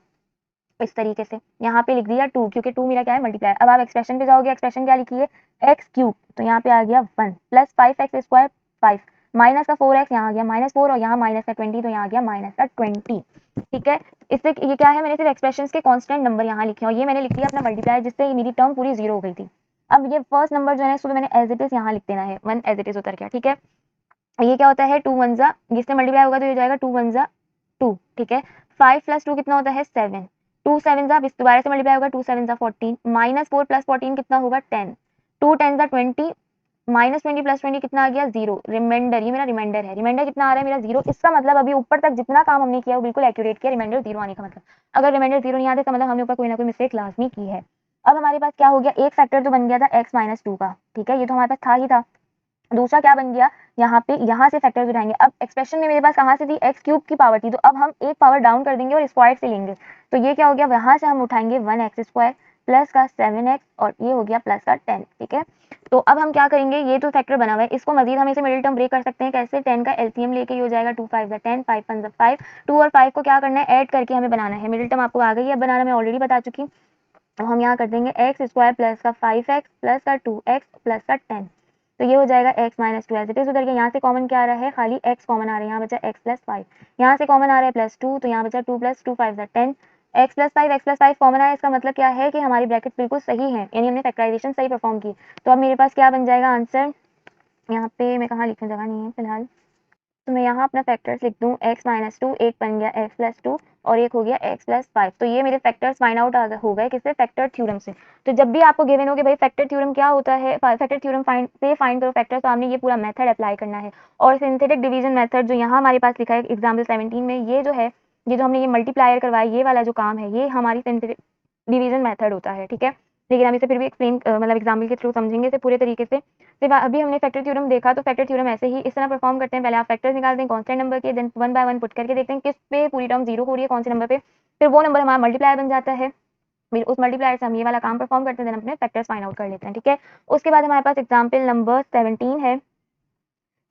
इस तरीके से, यहाँ पे लिख दिया 2, क्योंकि 2 मेरा क्या है, मल्टीप्लायर। अब आप एक्सप्रेशन पे जाओगे, एक्सप्रेशन क्या लिखिए, x क्यूब, तो यहाँ पे आ गया 1 + 5x स्क्वायर 5 माइनस का 4x यहाँ आ गया -4 और यहाँ माइनस का 20 तो यहाँ आ गया माइनस का 20। ठीक है, इससे ये क्या है, मैंने सिर्फ एक्सप्रेशंस के कांस्टेंट नंबर यहाँ लिखे और ये मैंने लिख लिया अपना मल्टीप्लाई, जिससे मेरी टर्म पूरी 0 हो गई थी। अब ये फर्स्ट नंबर जो है इसको मैंने एज इट इज यहाँ लिख देना है, 1 एज इट इज उतर गया। ठीक है, ये क्या होता है 2 1 जा, जिससे मल्टीप्लाई होगा तो ये हो जाएगा 2 1 जा 2। ठीक है, 5 + 2 कितना होता है 7, 2 7 जा, इस दोबारा से मल्टीप्लाई होगा 2 7 जा 14, -4 + 14 कितना होगा 10, 2 10 जा 20, -20 + 20 कितना आ गया 0। रिमाइंडर, ये मेरा रिमाइंडर है, रिमाइंडर कितना आ रहा है मेरा 0। इसका मतलब अभी ऊपर तक जितना काम हमने किया वो बिल्कुल एक्यूरेट किया, रिमाइंडर 0 आने का मतलब। अगर रिमाइंडर 0 नहीं आता इसका मतलब हमने ऊपर कोई ना कोई मिस्टेक लाजमी की है। अब हमारे पास क्या हो गया, एक फैक्टर तो बन गया था x - 2 का। ठीक है, ये तो हमारे पास था ही था। दूसरा क्या बन गया, यहाँ पे यहाँ से फैक्टर्स उठाएंगे। अब एक्सप्रेशन में मेरे पास कहाँ से थी, x³ की पावर थी, तो अब हम एक पावर डाउन कर देंगे और स्क्वायर से लेंगे। तो ये क्या हो गया, यहाँ से हम उठाएंगे 1x² प्लस का 7x और ये हो गया प्लस का 10। ठीक है, तो अब हम क्या करेंगे, ये तो फैक्टर बना हुआ है, इसको मजीद हम इसे मिडिल टर्म ब्रेक कर सकते हैं। कैसे, 10 का एलसीएम लेके ये हो जाएगा 2 5 10, 5 1 5, 2 और 5 को क्या करना है, ऐड करके हमें बनाना है। मिडिल टर्म आपको आ गई है, अब बनाना मैं ऑलरेडी बता चुकी। अब हम यहाँ कर देंगे x² प्लस का 5x प्लस का 2x प्लस का 10। तो ये हो जाएगा x - 2 एज इट इज उधर के। यहाँ से कॉमन क्या आ रहा है, खाली x कॉमन आ रहा है, यहाँ बचा x + 5। यहाँ से कॉमन आ रहा है +2, तो यहाँ बचा 2 + 2 5 10, x + 5 कॉमन आया। इसका मतलब क्या है कि हमारी ब्रैकेट बिल्कुल सही है, यानी हमने फैक्टराइजेशन सही परफॉर्म की। तो अब मेरे पास क्या बन जाएगा आंसर, यहाँ पे मैं कहाँ लिखूँ, जगह नहीं है फिलहाल, तो मैं यहाँ अपना फैक्टर्स लिख दूँ। x - 2, एक बन गया x + 2 और एक हो गया x + 5। तो ये मेरे फैक्टर्स फाइंड आउट हो गए किससे, फैक्टर थ्योरम से। तो जब भी आपको गिवन हो कि भाई फैक्टर थ्योरम क्या होता है, फैक्टर थ्योरम फाइंड करो फैक्टर, तो आपने ये पूरा मेथड अप्लाई करना है। और सिंथेटिक डिवीजन मेथड जो यहाँ हमारे पास लिखा है एग्जाम्पल 17 में, ये जो है, ये जो हमने ये मल्टीप्लायर करवाया, ये वाला जो काम है, ये हमारी सिंथेटिक डिवीजन मेथड होता है। ठीक है, लेकिन हम इसे फिर भी एक्सप्लेन मतलब एग्जाम्पल के थ्रू समझेंगे इसे पूरे तरीके से। फिर अभी हमने फैक्टर थ्योरम देखा, तो फैक्टर थ्योरम ऐसे ही इस तरह परफॉर्म करते हैं। पहले आप फैक्टर्स निकालते हैं कांस्टेंट नंबर के, देन 1 बाय 1 पुट करके देखते हैं किस पे पूरी टर्म 0 हो रही है, कौन से नंबर पे, फिर वो नंबर हमारा मल्टीप्लायर बन जाता है। फिर उस मल्टीप्लायर से हम ये वाला काम परफॉर्म करते हैं, देन अपने फैक्टर्स फाइंड आउट कर लेते हैं। ठीक है, उसके बाद हमारे पास एग्जाम्पल नंबर 17 है,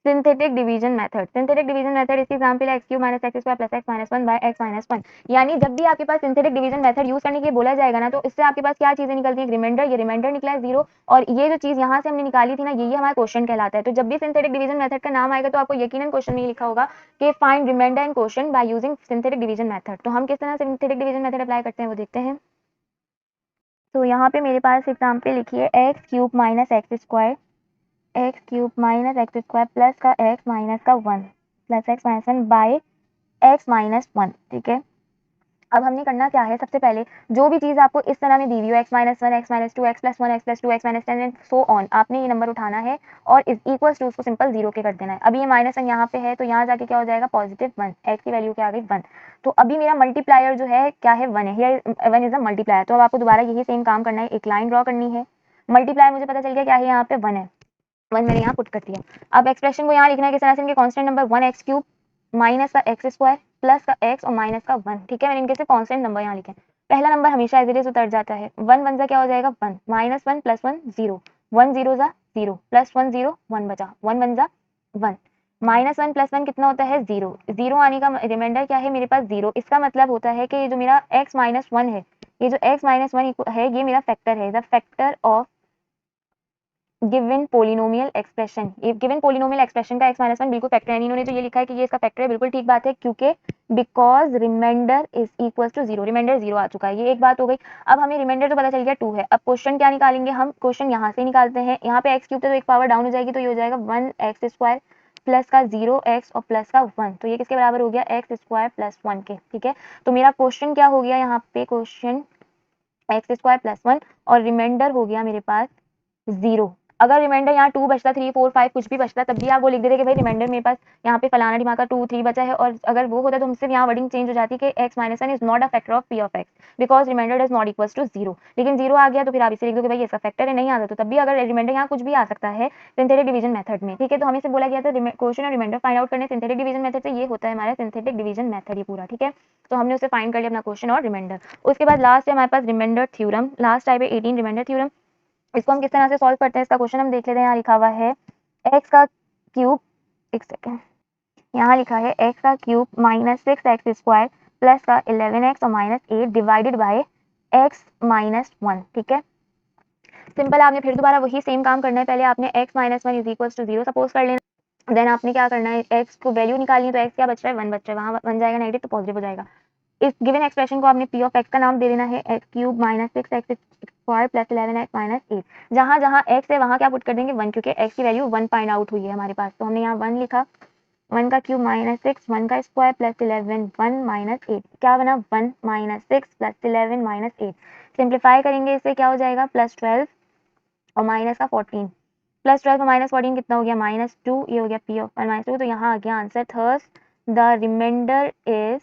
synthetic division method. Synthetic division method, इसकी एग्जांपल है x³ - x² + x - 1 / x - 1। यानी जब भी आपके पास सिंथेटिक डिवीजन मेथड यूज करने के लिए बोला जाएगा ना, तो इससे आपके पास क्या चीजें निकलती है, रिमाइंडर, ये रिमाइंडर निकला है 0, और ये जो चीज यहाँ से हमने निकाली थी ना, ये हमारा क्वेश्चन कहलाता है। तो जब भी सिंथेटिक डिवीजन मेथड का नाम आएगा तो आपको यकीनन क्वेश्चन में लिखा होगा कि find remainder in question by using synthetic division method. तो हम किस तरह सिंथेटिक डिवीजन मेथड अप्लाई करते हैं वो देखते हैं। तो यहाँ पे मेरे पास एग्जाम्पल लिखिए, x³ - x² x³ - x² plus का x माइनस का 1 प्लस x - 1 बाय x - 1। ठीक है, अब हमने करना क्या है, सबसे पहले जो भी चीज़ आपको इस तरह में दी हुई हो, x - 1 x - 2 x + 1 x + 2 x - 10 and so on, आपने ये नंबर उठाना है और इज इक्वल्स टू उसको सिंपल 0 के कर देना है। अभी ये -1 यहाँ पे है, तो यहाँ जाके क्या हो जाएगा +1, x की वैल्यू क्या आ गई 1। तो अभी मेरा मल्टीप्लायर जो है क्या है, 1 है, हियर 1 इज अ मल्टीप्लायर। तो अब आपको दोबारा यही सेम काम करना है, एक लाइन ड्रॉ करनी है। मल्टीप्लायर मुझे पता चल गया क्या है, यहाँ पे 1 है, 1 मैंने यहाँ पुट कर दिया। अब एक्सप्रेशन को यहाँ लिखना है किस तरह से, इनके कांस्टेंट नंबर 1x³ माइनस का x² प्लस का x और माइनस का 1। ठीक है, मैंने इनके से कांस्टेंट नंबर यहाँ लिखे। पहला नंबर हमेशा एज इट इज उतर जाता है, 1 1 क्या हो जाएगा 1, -1 + 1 0, 1 0 जा 0 प्लस 1 0 1 बचा, 1 1 जा 1, -1 + 1 कितना होता है 0, 0 आने का रिमाइंडर क्या है मेरे पास 0। इसका मतलब होता है कि ये जो मेरा x - 1 है, ये जो x - 1 है, ये मेरा फैक्टर है, the factor of given polynomial expression. ये गिवन पोलिनोमियल एक्सप्रेशन का x - 1 बिल्कुल फैक्टर है, इन्होंने जो ये लिखा है कि ये इसका फैक्टर है, बिल्कुल ठीक बात है, क्योंकि because remainder is equal to 0, remainder 0 आ चुका है, ये एक बात हो गई। अब हमें रिमाइंडर तो पता चल गया 2 है। अब क्वेश्चन क्या निकालेंगे हम, क्वेश्चन यहाँ से निकालते हैं। यहाँ पे x³ तो एक पावर डाउन हो जाएगी, तो ये हो जाएगा 1x² प्लस का 0x और प्लस का 1। तो ये किसके बराबर हो गया, x² प्लस 1 के। ठीक है, तो मेरा क्वेश्चन क्या हो गया, यहाँ पे क्वेश्चन x² प्लस 1 और रिमाइंडर हो गया मेरे पास 0। अगर रिमाइंडर यहाँ 2 बचता, 3 4 5 कुछ भी बचता, तब भी आप वो लिख देते कि भाई रिमाइंडर मेरे पास यहाँ पे फलाना ढिमाका 2 3 बचा है। और अगर वो होता तो हमसे यहाँ वर्डिंग चेंज हो जाती कि x - 1 is not a factor of p of x because remainder is not equals to 0। लेकिन 0 आ गया तो फिर आप इसे लिख दो कि भाई ये इसका फैक्टर है, नहीं आता तो तब भी अगर रिमाइंडर यहाँ कुछ भी आ सकता है सिंथेटिक डिवीजन मेथड में। ठीक है, तो हमें से बोला गया था क्वेश्चन और रिमाइंडर फाइंड आउट करने सिंथेटिक डिवीजन मेथड से, ये होता है हमारा सिंथेटिक डिवीजन मेथड ये पूरा। ठीक है, तो हमने उसे फाइंड कर लिया अपना क्वेश्चन और रिमाइंडर। उसके बाद लास्ट है हमारे पास रिमाइंडर थ्योरम, लास्ट टाइप है 18 रिमाइंडर थ्योरम। इसको हम किस तरह से सॉल्व करते हैं, इसका क्वेश्चन हम देख लेते हैं। यहाँ लिखा हुआ है x का क्यूब, एक सेकेंड, यहाँ लिखा है x का क्यूब -6x² प्लस का 11x और -8 डिवाइडेड बाय x - 1। ठीक है, सिंपल, आपने फिर दोबारा वही सेम काम करना है। पहले आपने x - 1 is equal to 0 suppose कर लेना। देन आपने क्या करना है, एक्स को वैल्यू निकालनी है, तो एक्स क्या बच रहा है, 1 बच रहा है, वहाँ 1 जाएगा नेगेटिव तो पॉजिटिव हो जाएगा। इस गिवन एक्सप्रेशन को आपने पी ऑफ एक्स का नाम दे देना है x cube minus 6 x square plus 11 x minus 8। जहाँ जहाँ एक्स है वहाँ क्या पुट कर देंगे, 1, क्योंकि एक्स की वैल्यू 1 फाइंड आउट हुई है हमारे पास, तो हमने यहाँ 1 लिखा। 1 का क्यूब माइनस 6, 1 का स्क्वायर प्लस 11, 1 माइनस 8, क्या बना, 1 माइनस 6 प्लस 11 माइनस 8। सिंप्लीफाई करेंगे इससे क्या हो जाएगा, प्लस 12 और माइनस का 14, प्लस 12 और माइनस 14 कितना हो गया, -2, ये हो गया पी ऑफ -2, तो यहाँ आ गया answer, thus the remainder is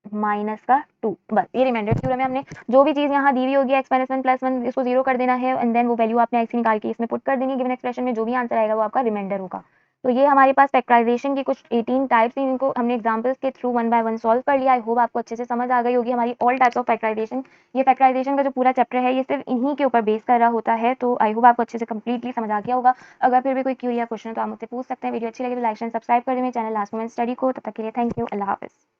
-2। बस ये रिमाइंडर थ्योरम में हमने जो भी चीज़ यहाँ दी हुई होगी x -1 +1 इसको 0 कर देना है, एंड देन वो वैल्यू आपने x निकाल के इसमें पुट कर देनी है, गिवन एक्सप्रेशन में जो भी आंसर आएगा वो आपका रिमाइंडर होगा। तो ये हमारे पास फैक्टराइजेशन की कुछ 18 टाइप्स हैं, इनको हमने एग्जांपल्स के थ्रू 1 बाय 1 सॉल्व कर लिया। आई होप आपको अच्छे से समझ आ गई होगी हमारी ऑल टाइप्स ऑफ फैक्टराइजेशन। ये फैक्टराइजेशन का जो पूरा चैप्टर है ये सिर्फ इन्हीं के ऊपर बेस कर रहा होता है, तो आई होप आपको अच्छे से कंप्लीटली समझ आ गया होगा। अगर फिर भी कोई क्यूरी या क्वेश्चन तो आप मुझसे पूछ सकते हैं। वीडियो अच्छी लगी तो लाइक एंड सब्सक्राइब कर दें मेरे चैनल लास्ट मोमेंट स्टडी को। तब तक के लिए थैंक यू, अल्लाह हाफिज़।